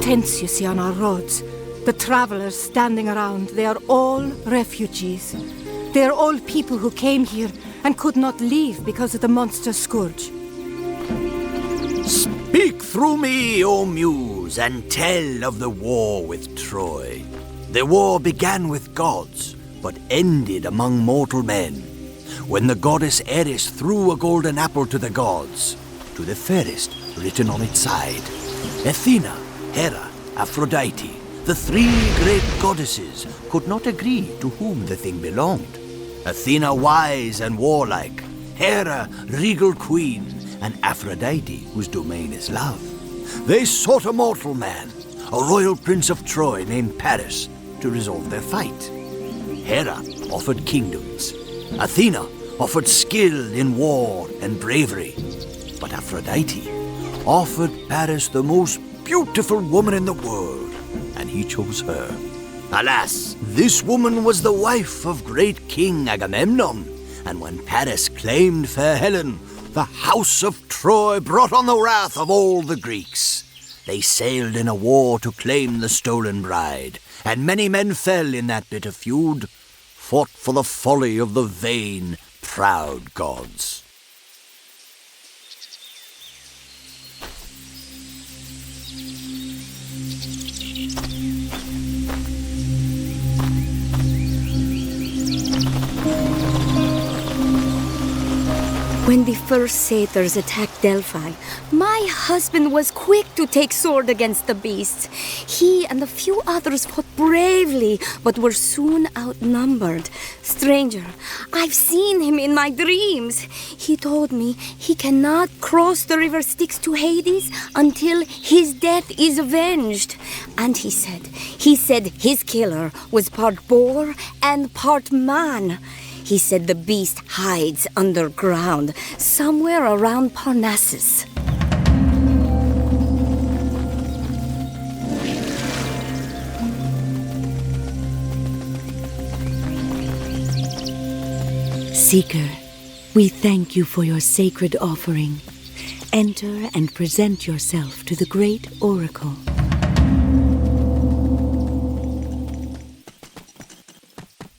Tents you see on our roads, the travelers standing around, they are all refugees. They are all people who came here and could not leave because of the monster scourge. Speak through me, O Muse, and tell of the war with Troy. The war began with gods, but ended among mortal men, when the goddess Eris threw a golden apple to the gods, to the fairest written on its side. Athena, Hera, Aphrodite, the three great goddesses, could not agree to whom the thing belonged. Athena wise and warlike, Hera regal queen, and Aphrodite whose domain is love. They sought a mortal man, a royal prince of Troy named Paris, to resolve their fight. Hera offered kingdoms. Athena offered skill in war and bravery. But Aphrodite offered Paris the most beautiful woman in the world, and he chose her. Alas, this woman was the wife of great King Agamemnon, and when Paris claimed fair Helen, the house of Troy brought on the wrath of all the Greeks. They sailed in a war to claim the stolen bride, and many men fell in that bitter feud, fought for the folly of the vain, proud gods. When the first satyrs attacked Delphi, my husband was quick to take sword against the beasts. He and a few others fought bravely, but were soon outnumbered. Stranger, I've seen him in my dreams. He told me he cannot cross the river Styx to Hades until his death is avenged. And he said his killer was part boar and part man. He said the beast hides underground, somewhere around Parnassus. Seeker, we thank you for your sacred offering. Enter and present yourself to the great oracle.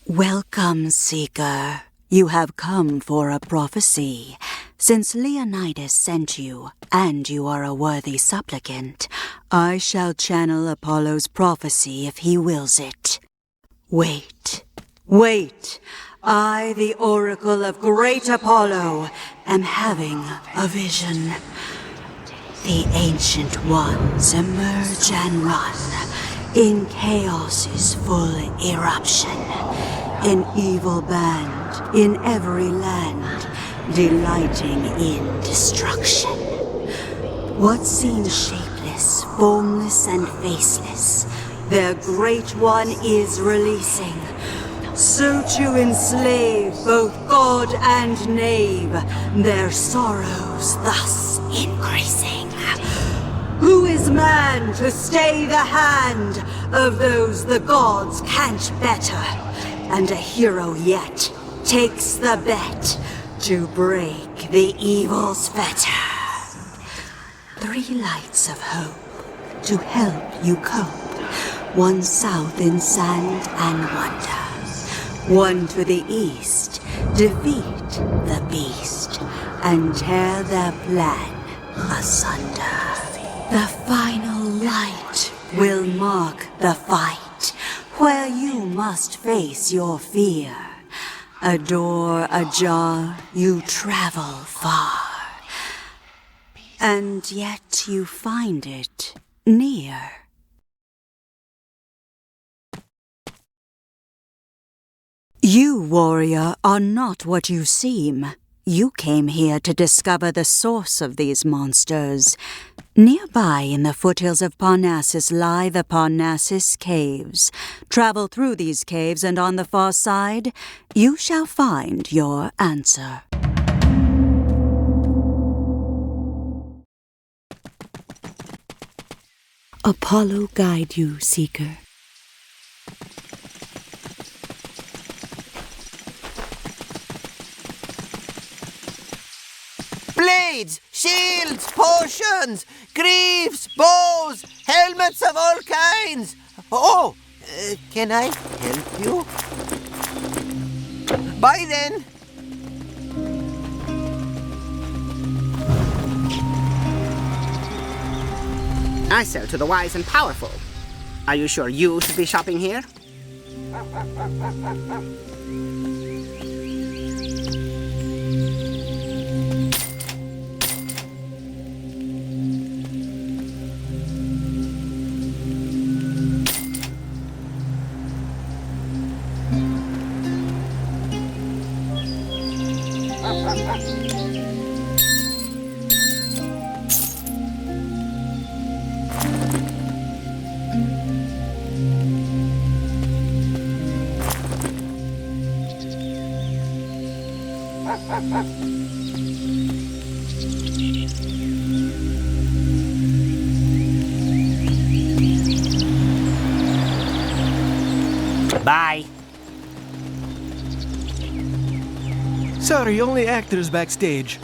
Welcome, Seeker. You have come for a prophecy. Since Leonidas sent you, and you are a worthy supplicant, I shall channel Apollo's prophecy if he wills it. Wait. I, the oracle of great Apollo, am having a vision. The ancient ones emerge and run in chaos's full eruption. An evil band in every land, delighting in destruction. What seems shapeless, formless, and faceless, their great one is releasing. So to enslave both god and knave, their sorrows thus increasing. Who is man to stay the hand of those the gods can't better? And a hero yet takes the bet to break the evil's fetter. 3 lights of hope to help you cope. 1 south in sand and wonder. 1 to the east, defeat the beast and tear their plan asunder. The final light will mark the fight, where you must face your fear. A door ajar, you travel far, and yet you find it near. You, warrior, are not what you seem. You came here to discover the source of these monsters. Nearby in the foothills of Parnassus lie the Parnassus Caves. Travel through these caves and on the far side, you shall find your answer. Apollo guide you, Seeker. Blades, shields, potions, greaves, bows, helmets of all kinds. Oh, can I help you? Bye then. I sell to the wise and powerful. Are you sure you should be shopping here? Bye. Sorry, only actors backstage.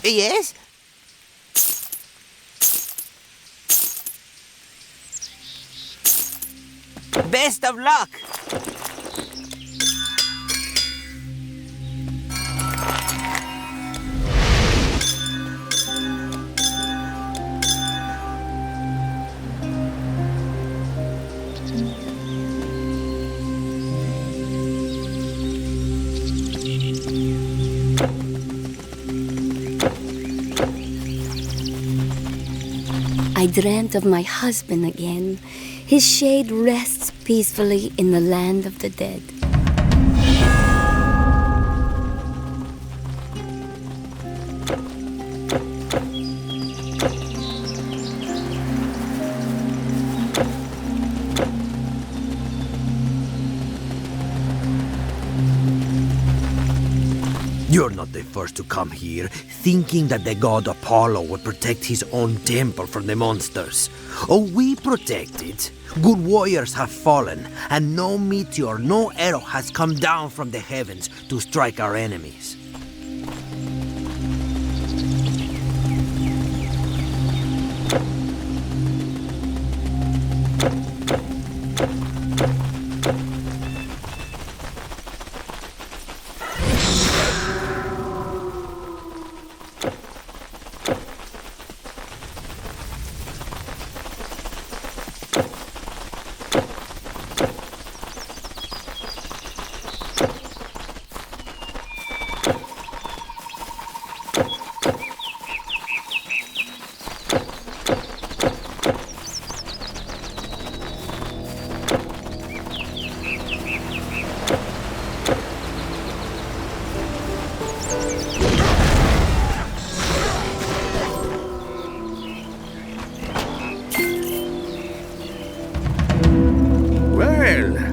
Yes? Best of luck! I dreamt of my husband again. His shade rests peacefully in the land of the dead. You're not the first to come here, thinking that the god Apollo would protect his own temple from the monsters. Oh, we protect it. Good warriors have fallen, and no meteor, no arrow has come down from the heavens to strike our enemies.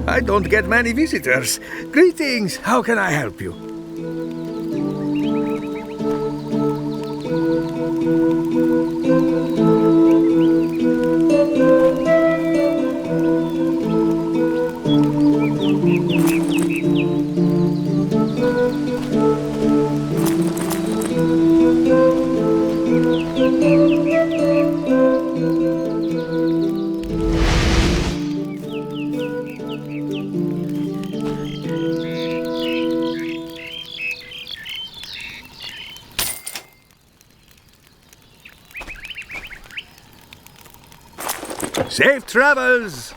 I don't get many visitors. Greetings, how can I help you? Safe travels!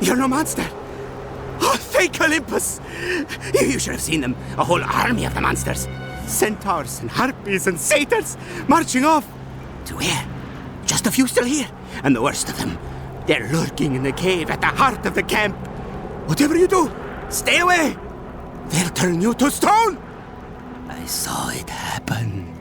You're no monster. Oh, thank Olympus! You should have seen them. A whole army of the monsters. Centaurs and harpies and satyrs marching off. To where? Just a few still here. And the worst of them, they're lurking in the cave at the heart of the camp. Whatever you do, stay away. They'll turn you to stone. I saw it happen.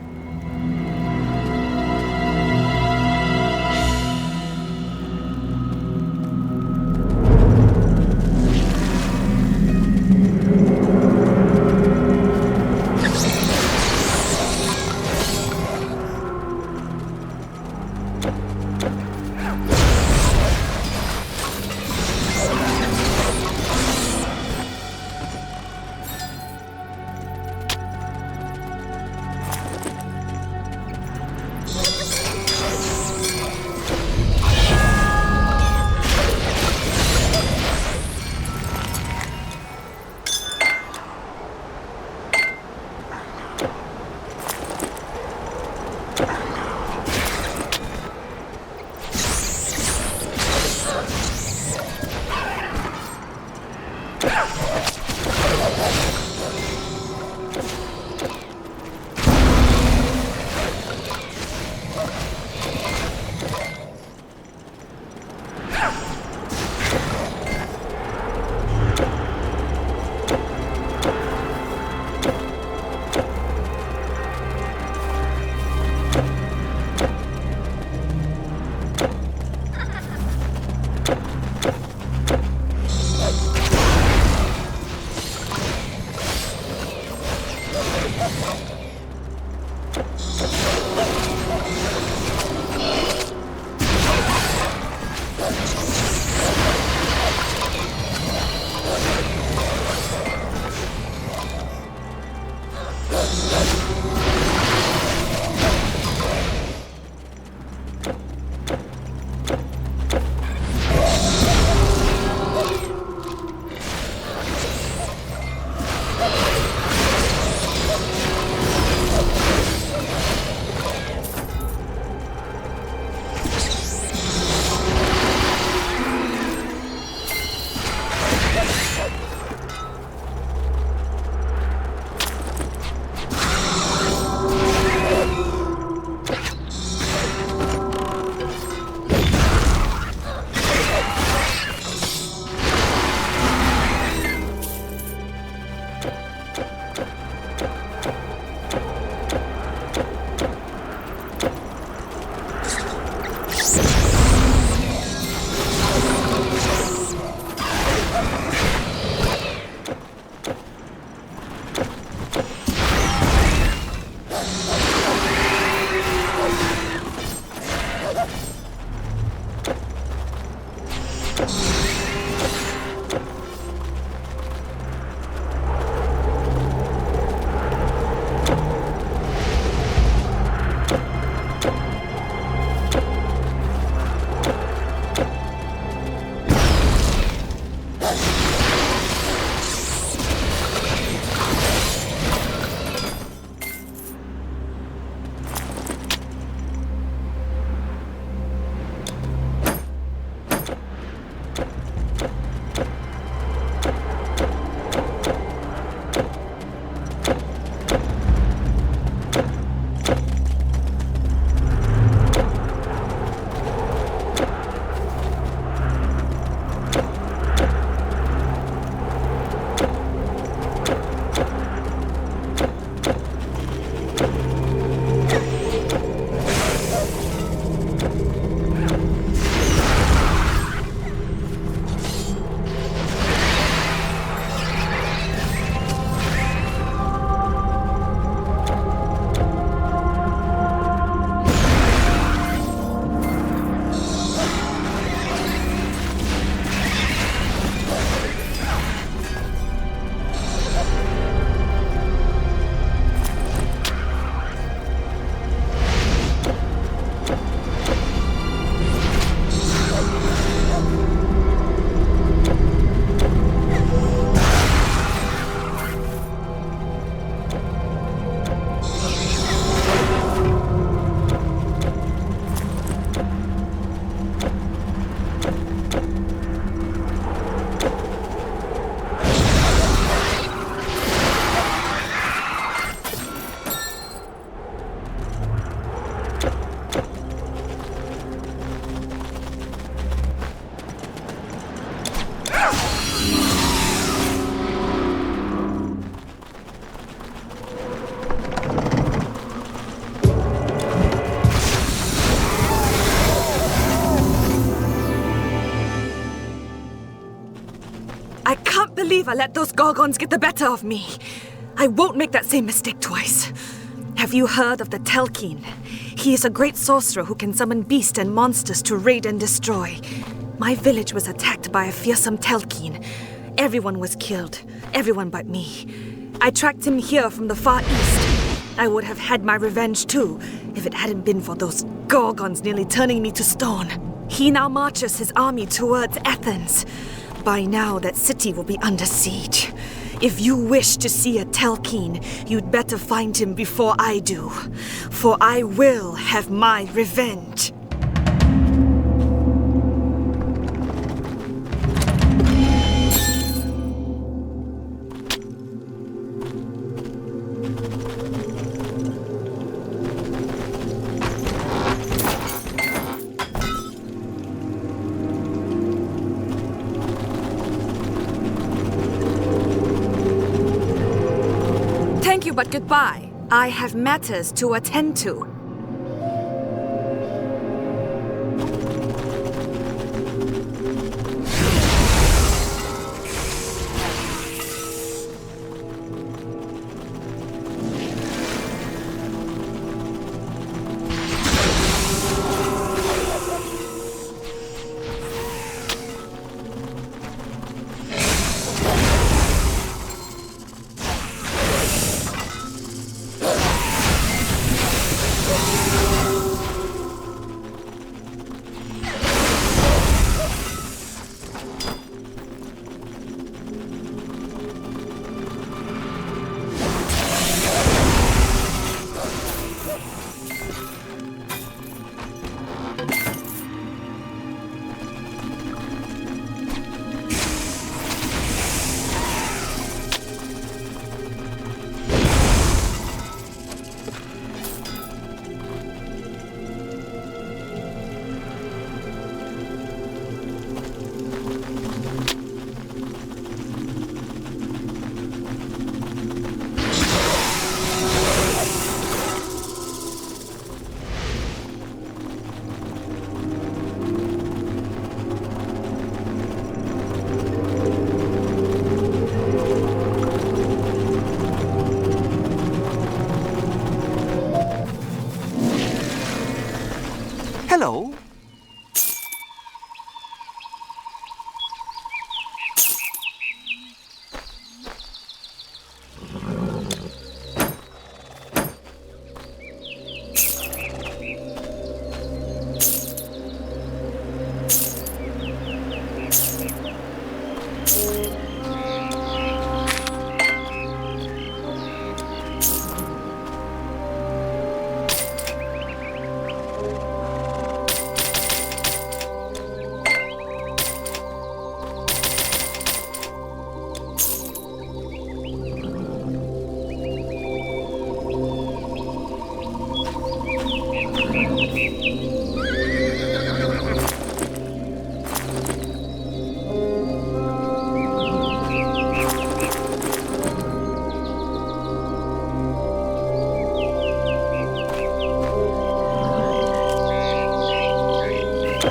never let those Gorgons get the better of me. I won't make that same mistake twice. Have you heard of the Telkeen? He is a great sorcerer who can summon beasts and monsters to raid and destroy. My village was attacked by a fearsome Telkeen. Everyone was killed. Everyone but me. I tracked him here from the far east. I would have had my revenge too, if it hadn't been for those Gorgons nearly turning me to stone. He now marches his army towards Athens. By now, that city will be under siege. If you wish to see a Telkeen, you'd better find him before I do. For I will have my revenge. But goodbye. I have matters to attend to. Hello.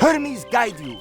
Hermes guide you.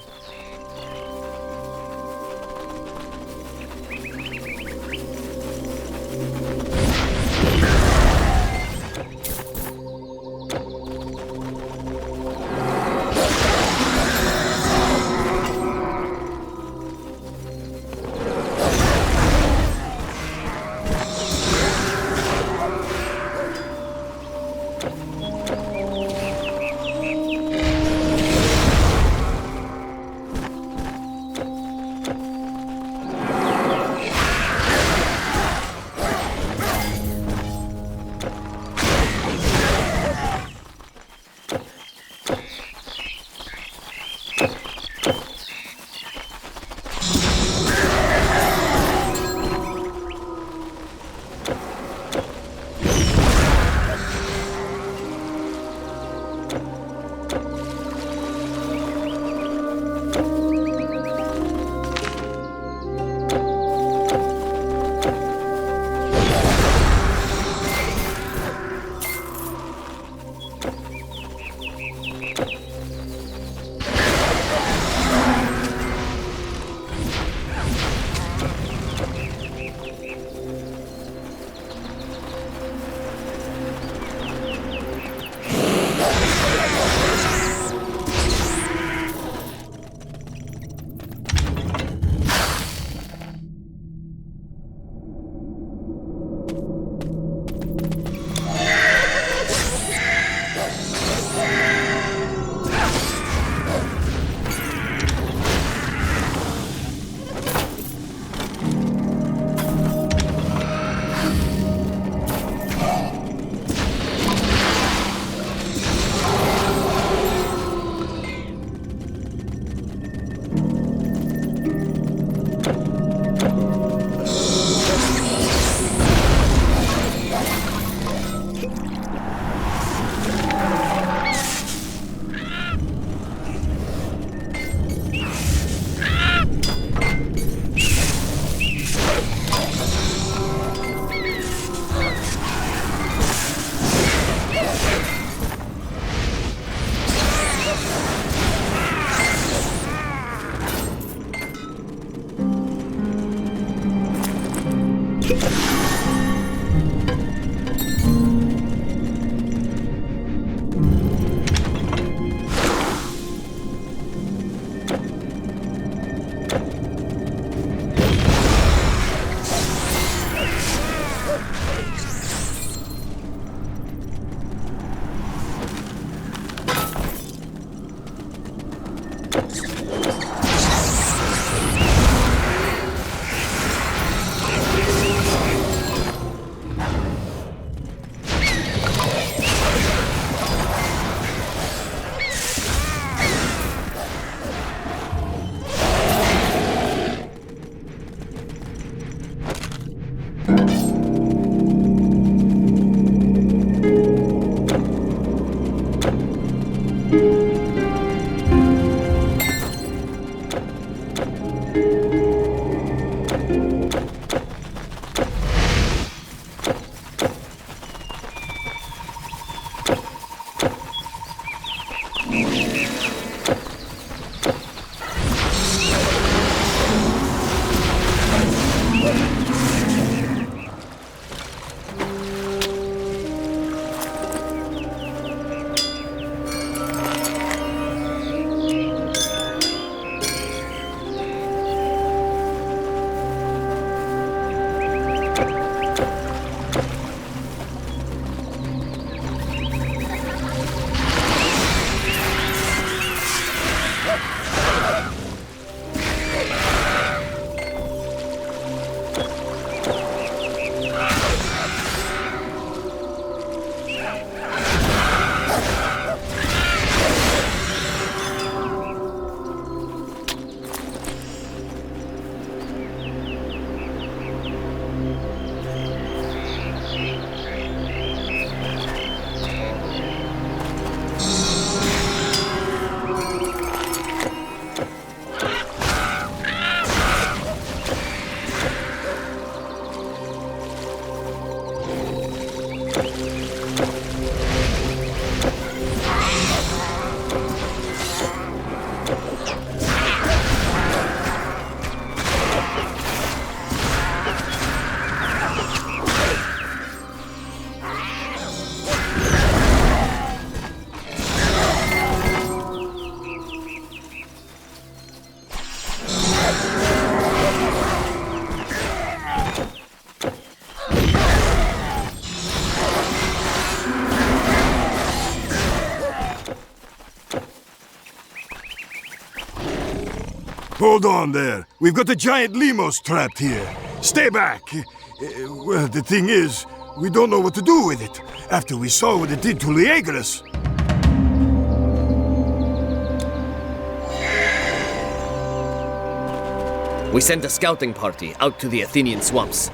Hold on there. We've got a giant lemurs trapped here. Stay back. Well, the thing is, we don't know what to do with it after we saw what it did to Liagris. We sent a scouting party out to the Athenian swamps.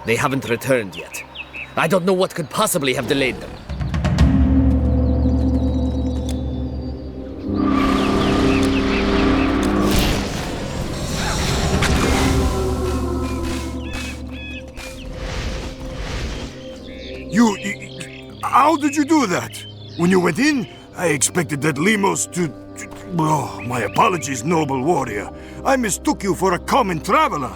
They haven't returned yet. I don't know what could possibly have delayed them. How did you do that? When you went in, I expected that lemurs to... Oh, my apologies, noble warrior. I mistook you for a common traveler.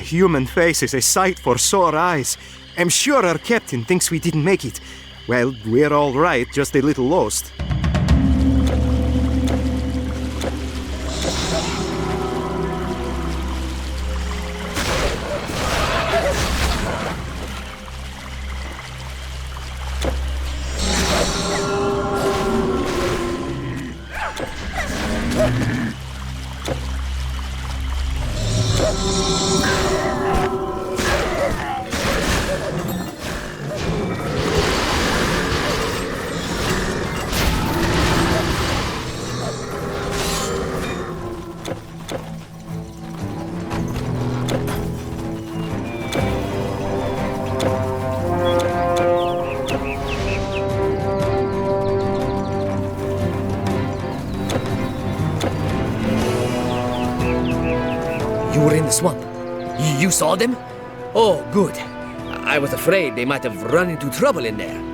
human face is a sight for sore eyes. I'm sure our captain thinks we didn't make it. Well, we're all right, just a little lost. You were in the swamp. You saw them? Oh, good. I was afraid they might have run into trouble in there.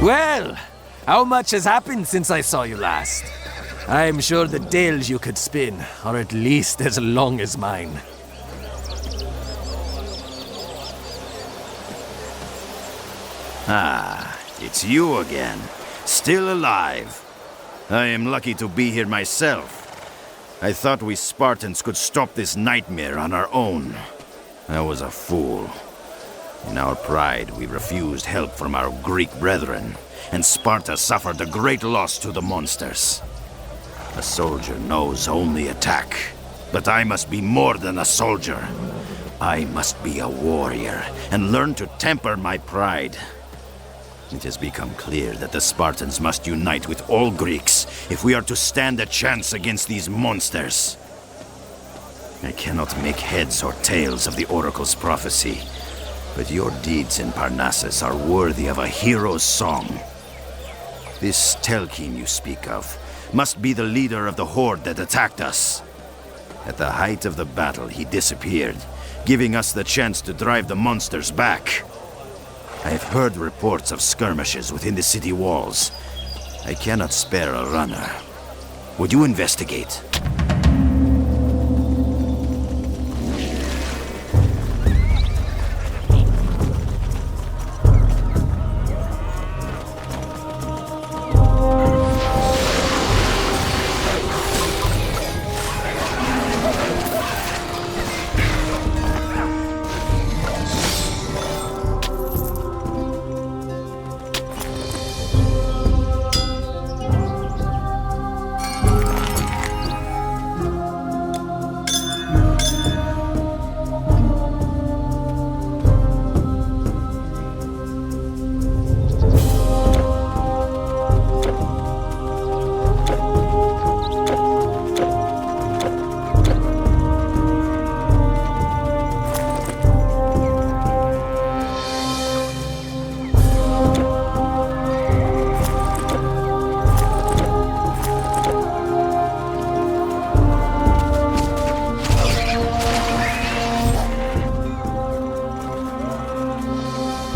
Well, how much has happened since I saw you last? I'm sure the tales you could spin are at least as long as mine. Ah, it's you again. Still alive. I am lucky to be here myself. I thought we Spartans could stop this nightmare on our own. I was a fool. In our pride, we refused help from our Greek brethren, and Sparta suffered a great loss to the monsters. A soldier knows only attack, but I must be more than a soldier. I must be a warrior, and learn to temper my pride. It has become clear that the Spartans must unite with all Greeks if we are to stand a chance against these monsters. I cannot make heads or tails of the Oracle's prophecy, but your deeds in Parnassus are worthy of a hero's song. This Telkin you speak of must be the leader of the horde that attacked us. At the height of the battle, he disappeared, giving us the chance to drive the monsters back. I have heard reports of skirmishes within the city walls. I cannot spare a runner. Would you investigate?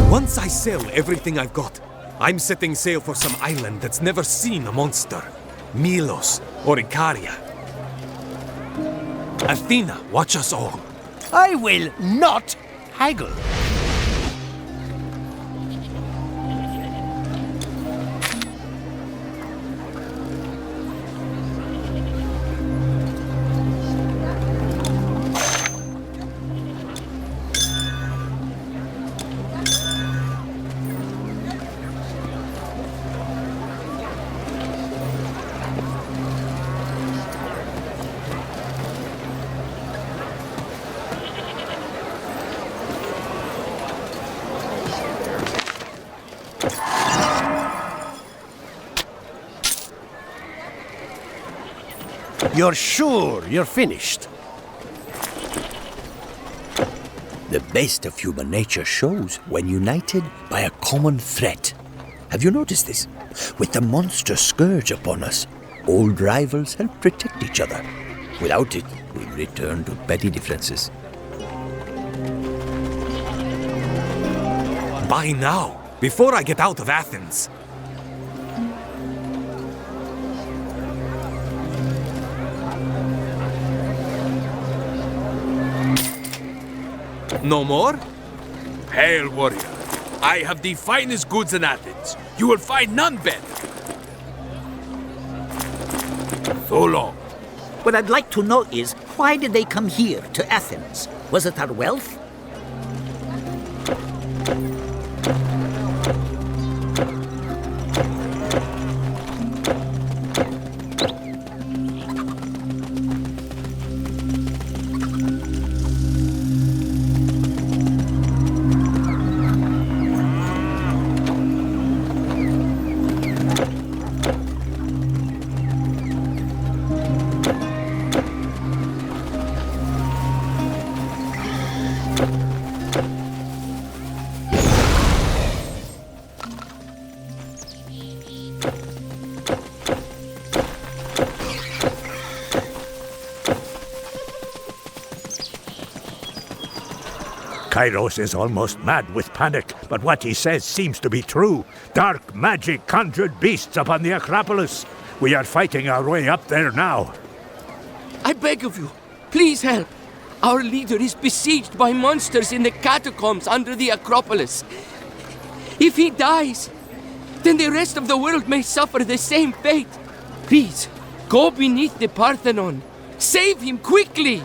Once I sell everything I've got, I'm setting sail for some island that's never seen a monster. Milos or Icaria. Athena, watch us all. I will not haggle. You're sure you're finished? The best of human nature shows when united by a common threat. Have you noticed this? With the monster scourge upon us, old rivals help protect each other. Without it, we'd return to petty differences. By now, before I get out of Athens. No more? Hail, warrior. I have the finest goods in Athens. You will find none better. So long. What I'd like to know is, why did they come here, to Athens? Was it our wealth? Kairos is almost mad with panic, but what he says seems to be true. Dark magic conjured beasts upon the Acropolis. We are fighting our way up there now. I beg of you, please help. Our leader is besieged by monsters in the catacombs under the Acropolis. If he dies, then the rest of the world may suffer the same fate. Please, go beneath the Parthenon. Save him quickly!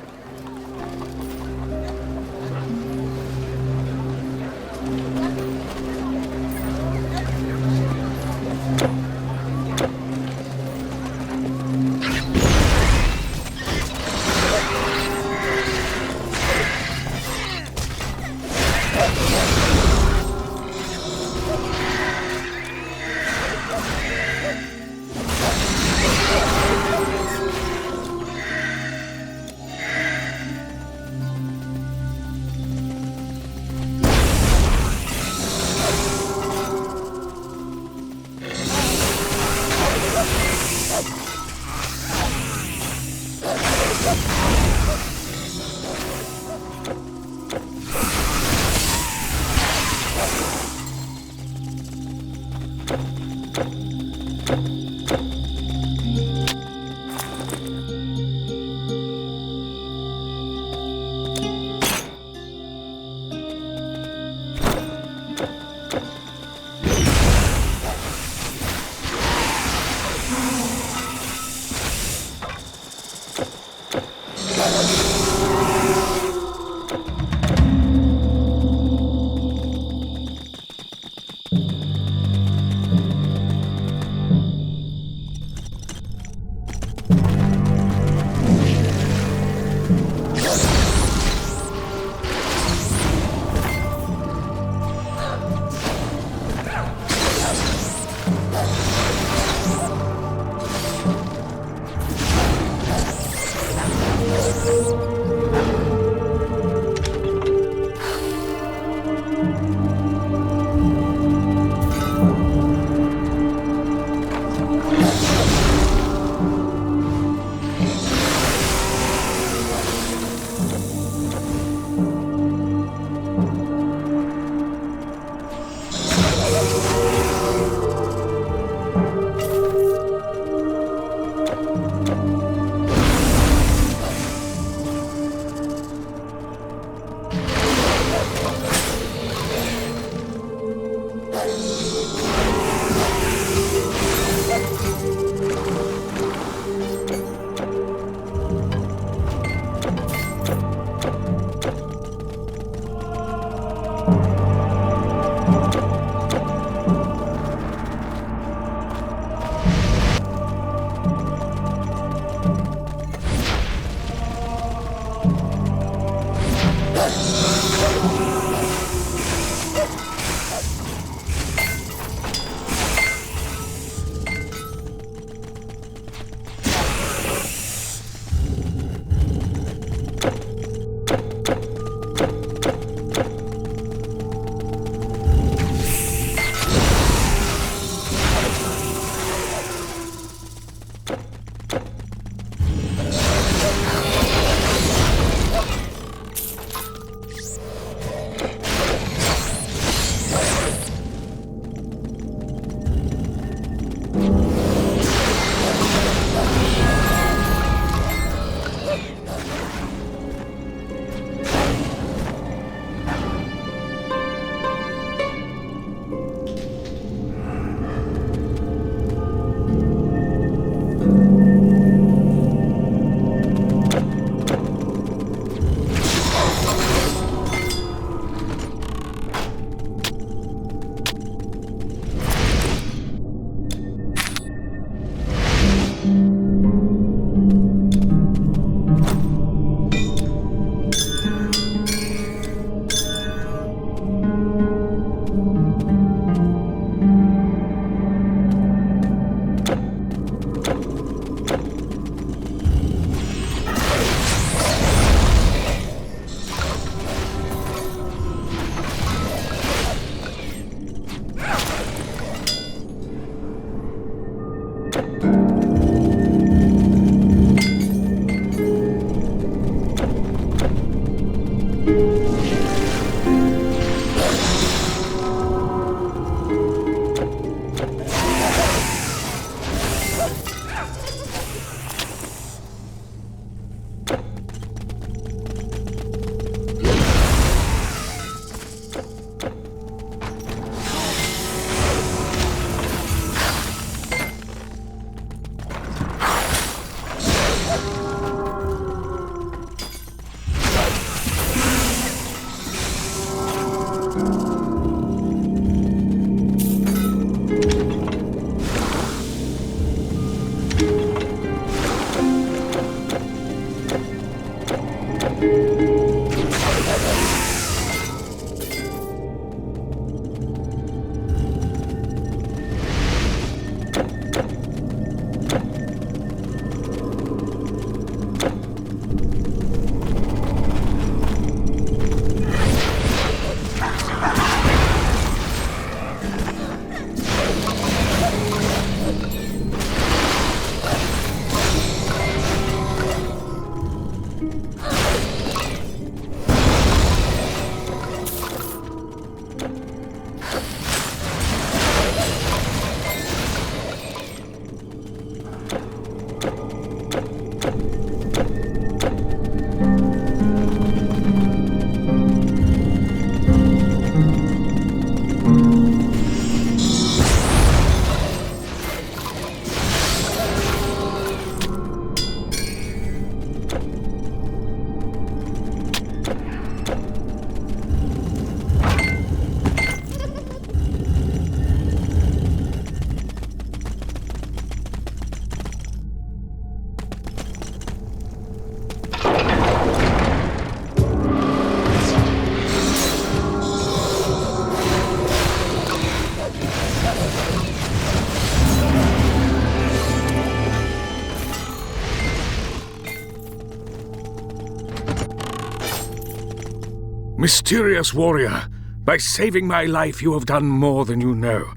Mysterious warrior, by saving my life you have done more than you know.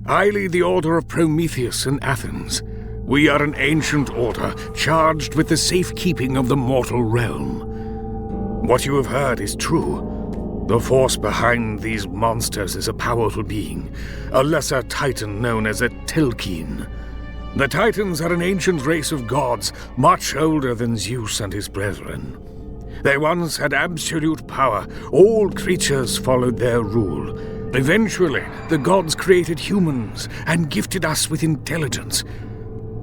I lead the Order of Prometheus in Athens. We are an ancient order charged with the safekeeping of the mortal realm. What you have heard is true. The force behind these monsters is a powerful being, a lesser titan known as a Telkine. The Titans are an ancient race of gods, much older than Zeus and his brethren. They once had absolute power. All creatures followed their rule. Eventually, the gods created humans and gifted us with intelligence.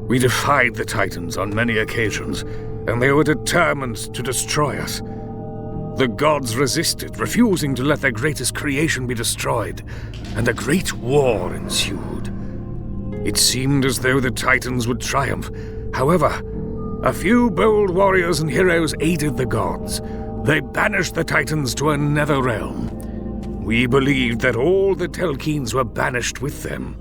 We defied the Titans on many occasions, and they were determined to destroy us. The gods resisted, refusing to let their greatest creation be destroyed, and a great war ensued. It seemed as though the Titans would triumph. However, a few bold warriors and heroes aided the gods. They banished the Titans to a nether realm. We believed that all the Telkines were banished with them.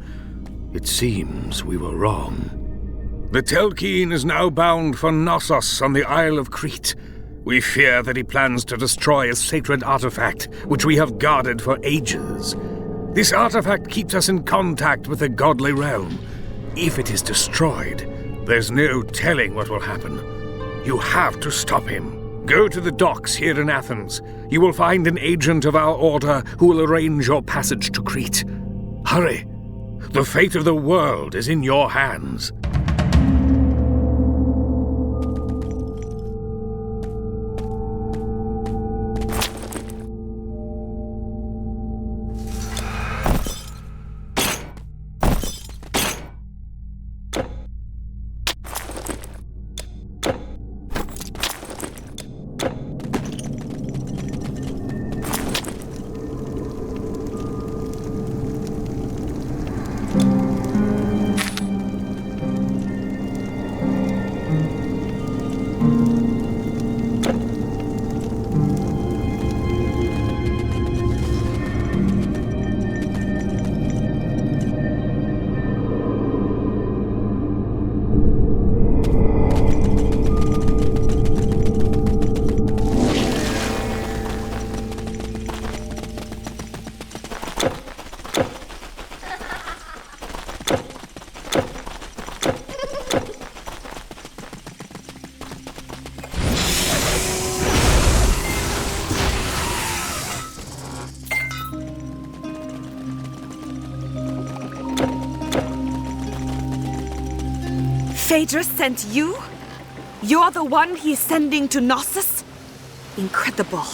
It seems we were wrong. The Telkine is now bound for Knossos on the Isle of Crete. We fear that he plans to destroy a sacred artifact, which we have guarded for ages. This artifact keeps us in contact with the godly realm. If it is destroyed, there's no telling what will happen. You have to stop him. Go to the docks here in Athens. You will find an agent of our order who will arrange your passage to Crete. Hurry! The fate of the world is in your hands. Phaedrus sent you? You're the one he's sending to Knossos? Incredible.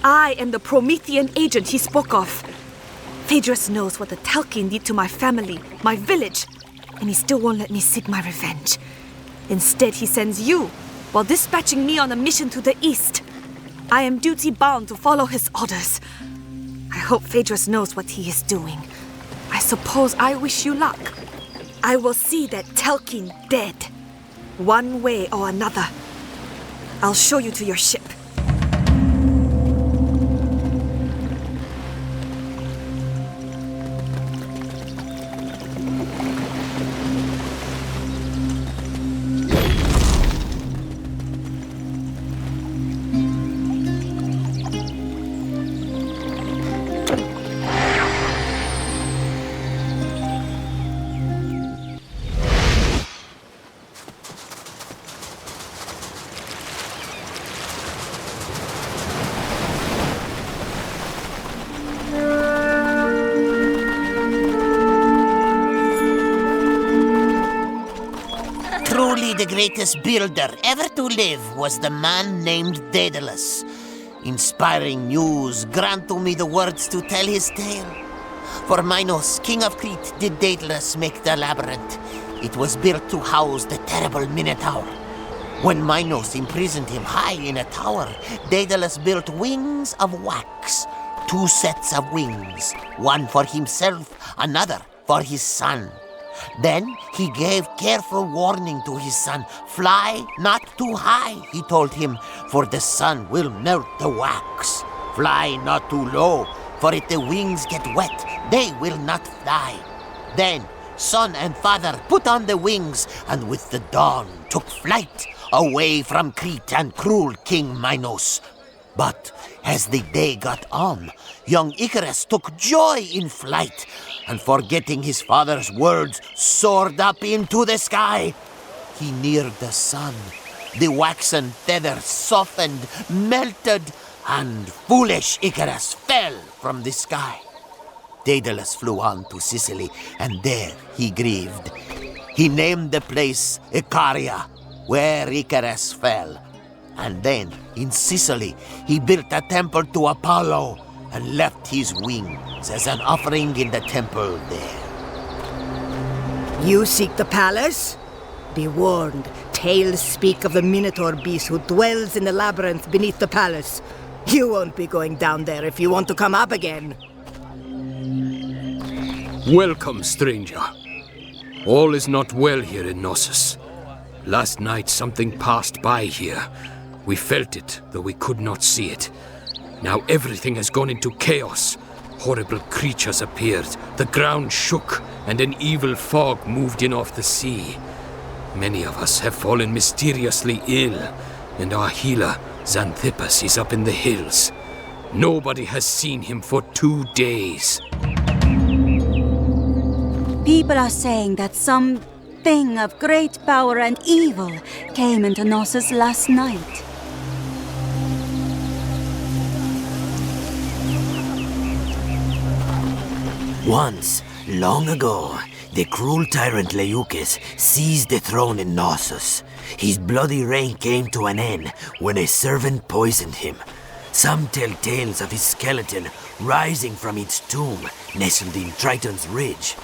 I am the Promethean agent he spoke of. Phaedrus knows what the Telkine did to my family, my village, and he still won't let me seek my revenge. Instead, he sends you, while dispatching me on a mission to the east. I am duty-bound to follow his orders. I hope Phaedrus knows what he is doing. I suppose I wish you luck. I will see that Telkine dead, one way or another. I'll show you to your ship. The greatest builder ever to live was the man named Daedalus. Inspiring news, grant to me the words to tell his tale. For Minos, king of Crete, did Daedalus make the labyrinth. It was built to house the terrible Minotaur. When Minos imprisoned him high in a tower, Daedalus built wings of wax. 2 sets of wings, one for himself, another for his son. Then he gave careful warning to his son. Fly not too high, he told him, for the sun will melt the wax. Fly not too low, for if the wings get wet, they will not fly. Then son and father put on the wings, and with the dawn took flight away from Crete and cruel King Minos. But As the day got on, young Icarus took joy in flight, and forgetting his father's words, soared up into the sky. He neared the sun. The waxen feathers softened, melted, and foolish Icarus fell from the sky. Daedalus flew on to Sicily, and there he grieved. He named the place Icaria, where Icarus fell. And then, in Sicily, he built a temple to Apollo and left his wings as an offering in the temple there. You seek the palace? Be warned, tales speak of the Minotaur beast who dwells in the labyrinth beneath the palace. You won't be going down there if you want to come up again. Welcome, stranger. All is not well here in Knossos. Last night something passed by here. We felt it, though we could not see it. Now everything has gone into chaos. Horrible creatures appeared, the ground shook, and an evil fog moved in off the sea. Many of us have fallen mysteriously ill, and our healer, Xanthippus, is up in the hills. Nobody has seen him for 2 days. People are saying that some thing of great power and evil came into Knossos last night. Once, long ago, the cruel tyrant Leucus seized the throne in Knossos. His bloody reign came to an end when a servant poisoned him. Some tell tales of his skeleton rising from its tomb nestled in Triton's Ridge.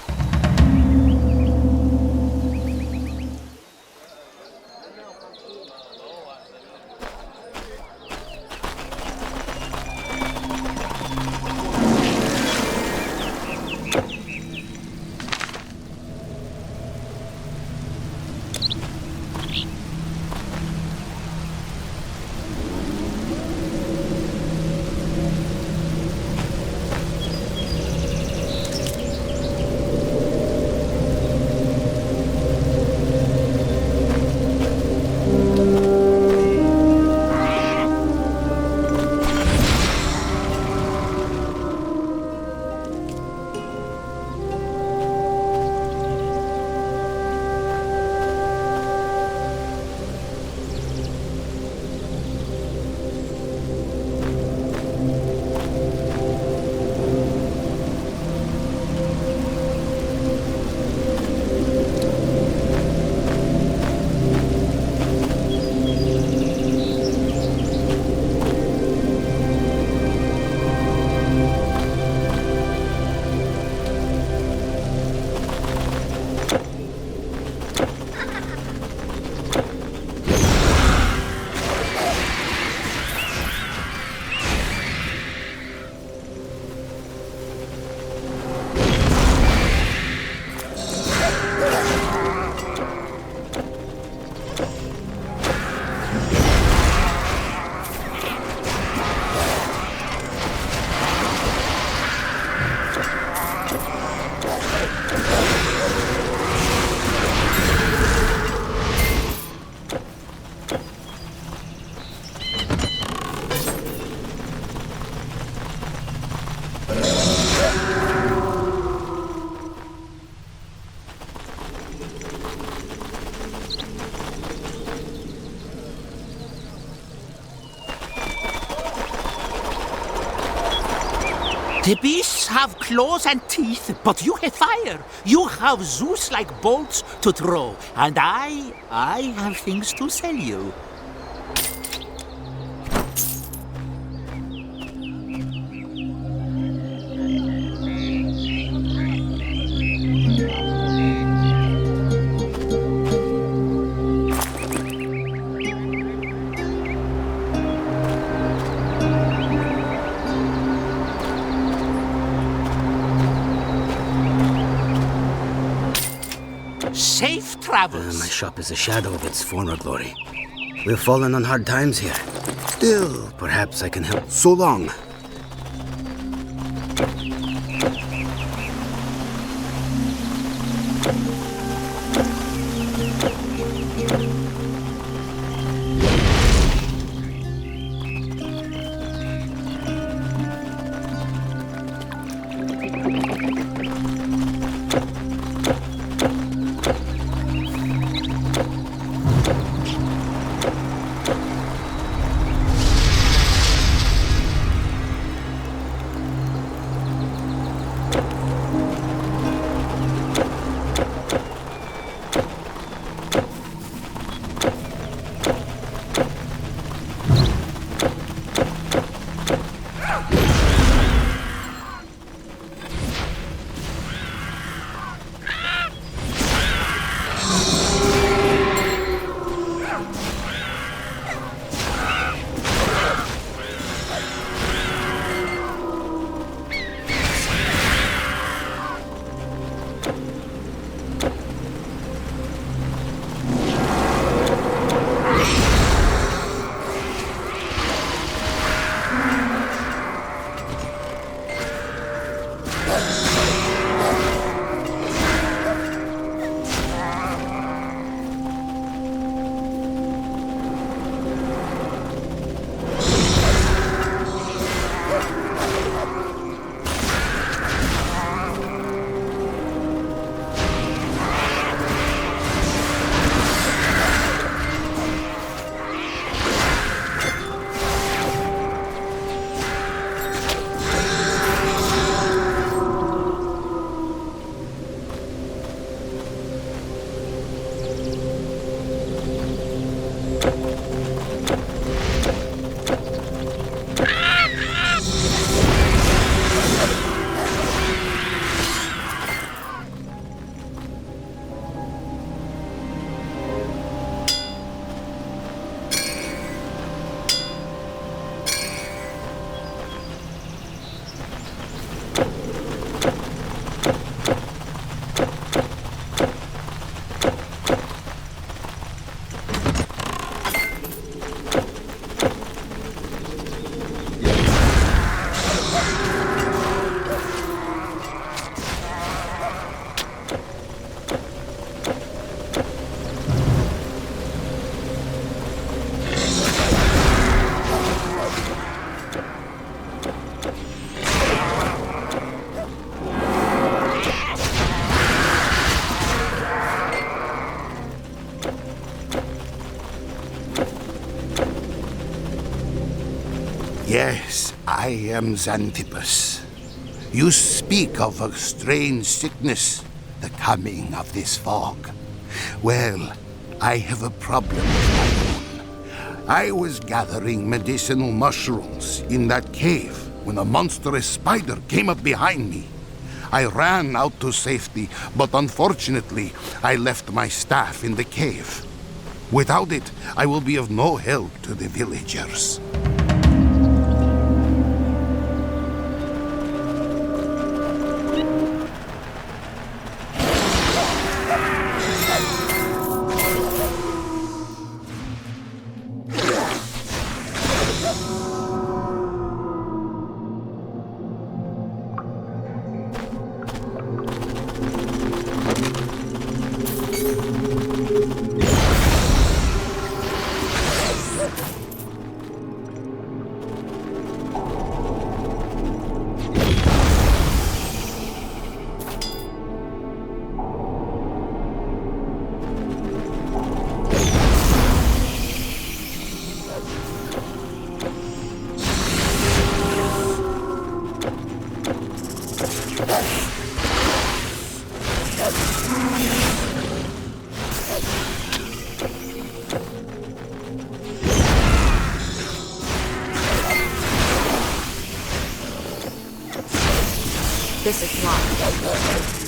The beasts have claws and teeth, but you have fire. You have Zeus-like bolts to throw, and I have things to sell you. Safe travels. My shop is a shadow of its former glory. We've fallen on hard times here. Still, perhaps I can help. So long. Yes, I am Xantippus. You speak of a strange sickness, the coming of this fog. Well, I have a problem of my own. I was gathering medicinal mushrooms in that cave when a monstrous spider came up behind me. I ran out to safety, but unfortunately, I left my staff in the cave. Without it, I will be of no help to the villagers. This is locked.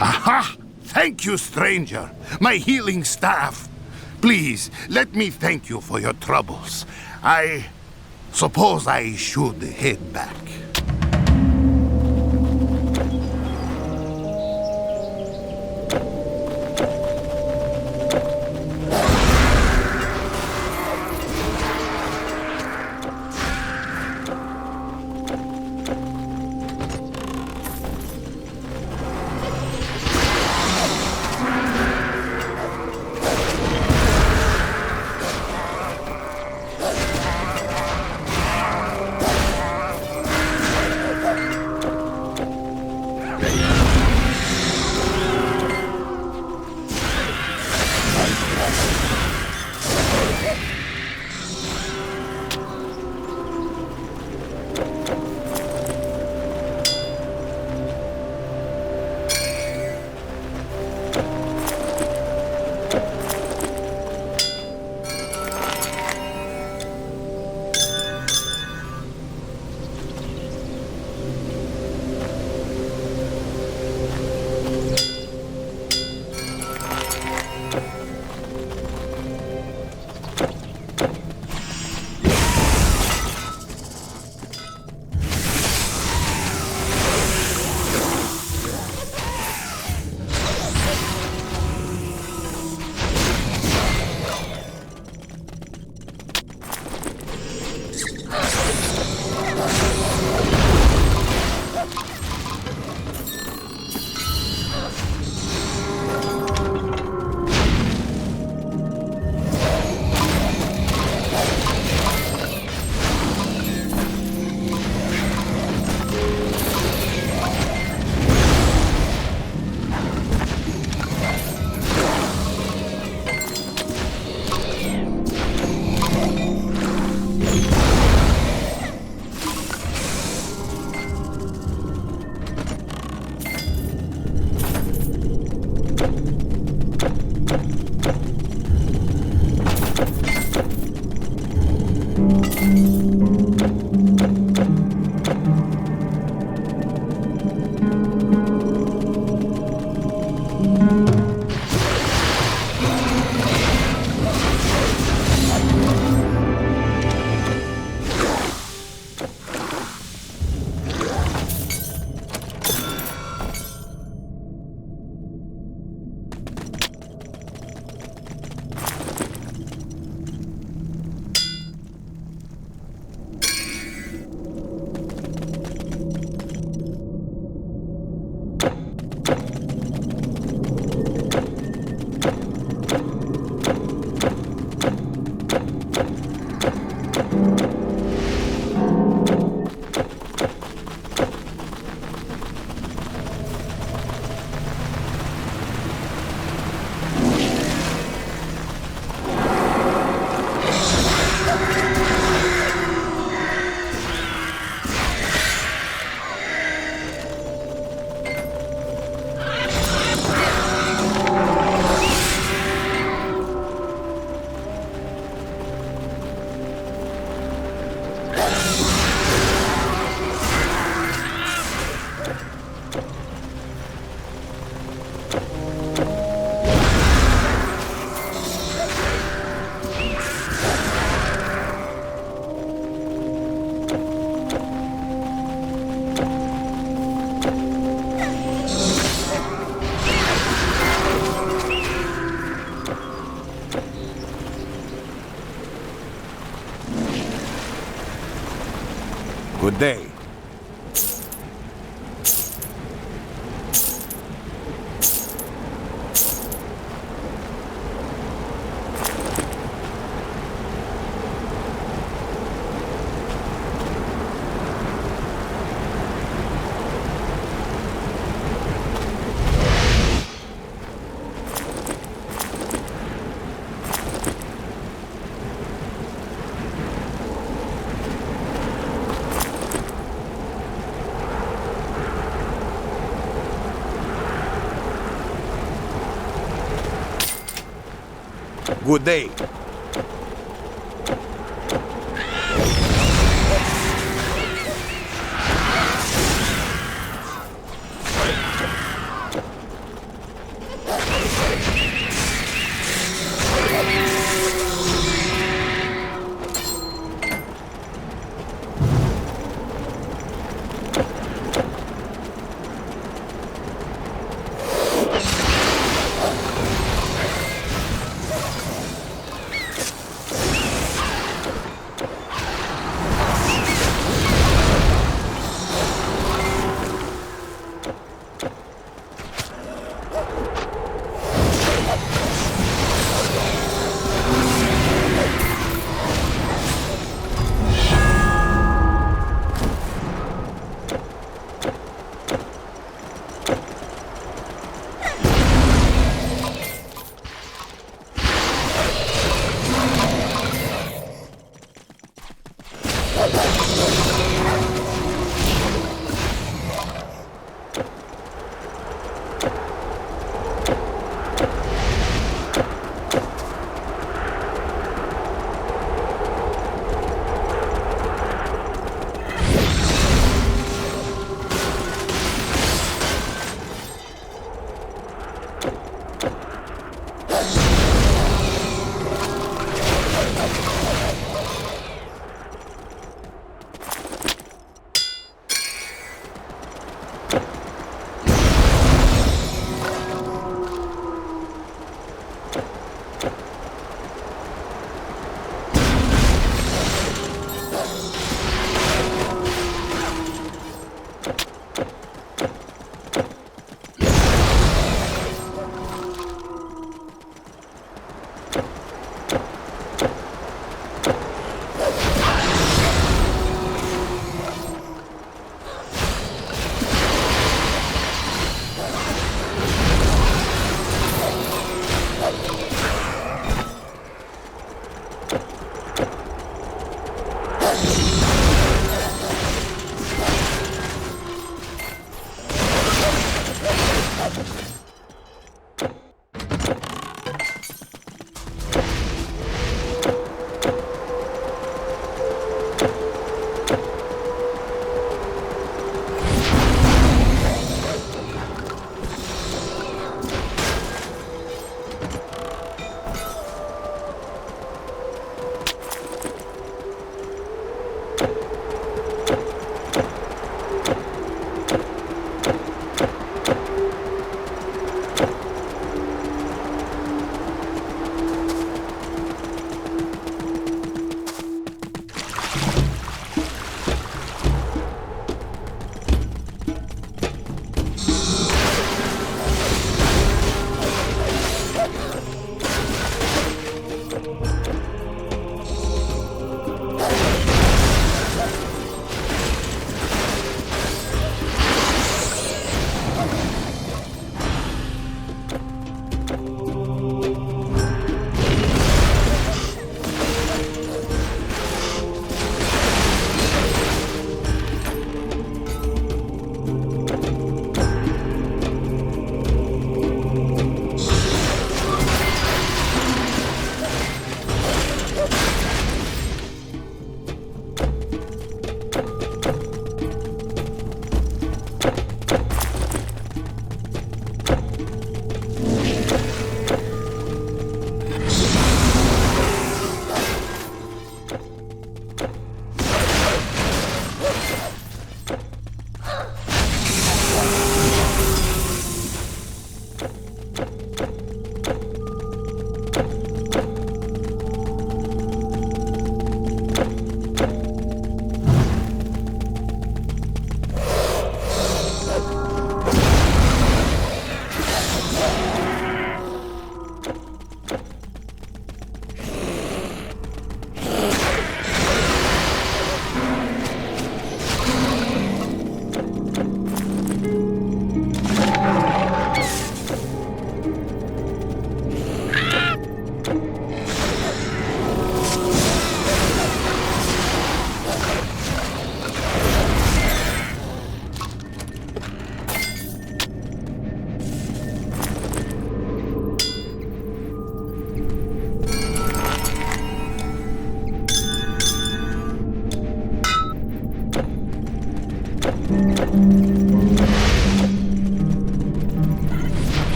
Aha! Thank you, stranger. My healing staff. Please, let me thank you for your troubles. I suppose I should head back. Good day. Good day.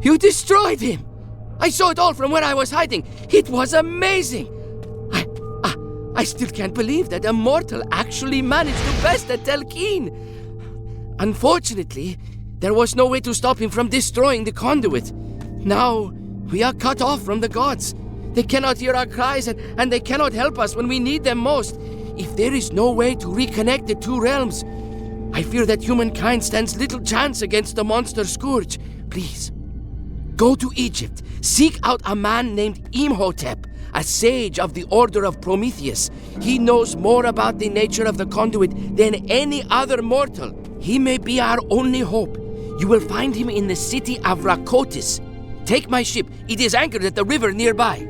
You destroyed him! I saw it all from where I was hiding. It was amazing! I still can't believe that a mortal actually managed to best a Telkeen. Unfortunately, there was no way to stop him from destroying the conduit. Now, we are cut off from the gods. They cannot hear our cries and they cannot help us when we need them most. If there is no way to reconnect the two realms, I fear that humankind stands little chance against the monster scourge. Please, go to Egypt. Seek out a man named Imhotep, a sage of the Order of Prometheus. He knows more about the nature of the conduit than any other mortal. He may be our only hope. You will find him in the city of Rakotis. Take my ship. It is anchored at the river nearby.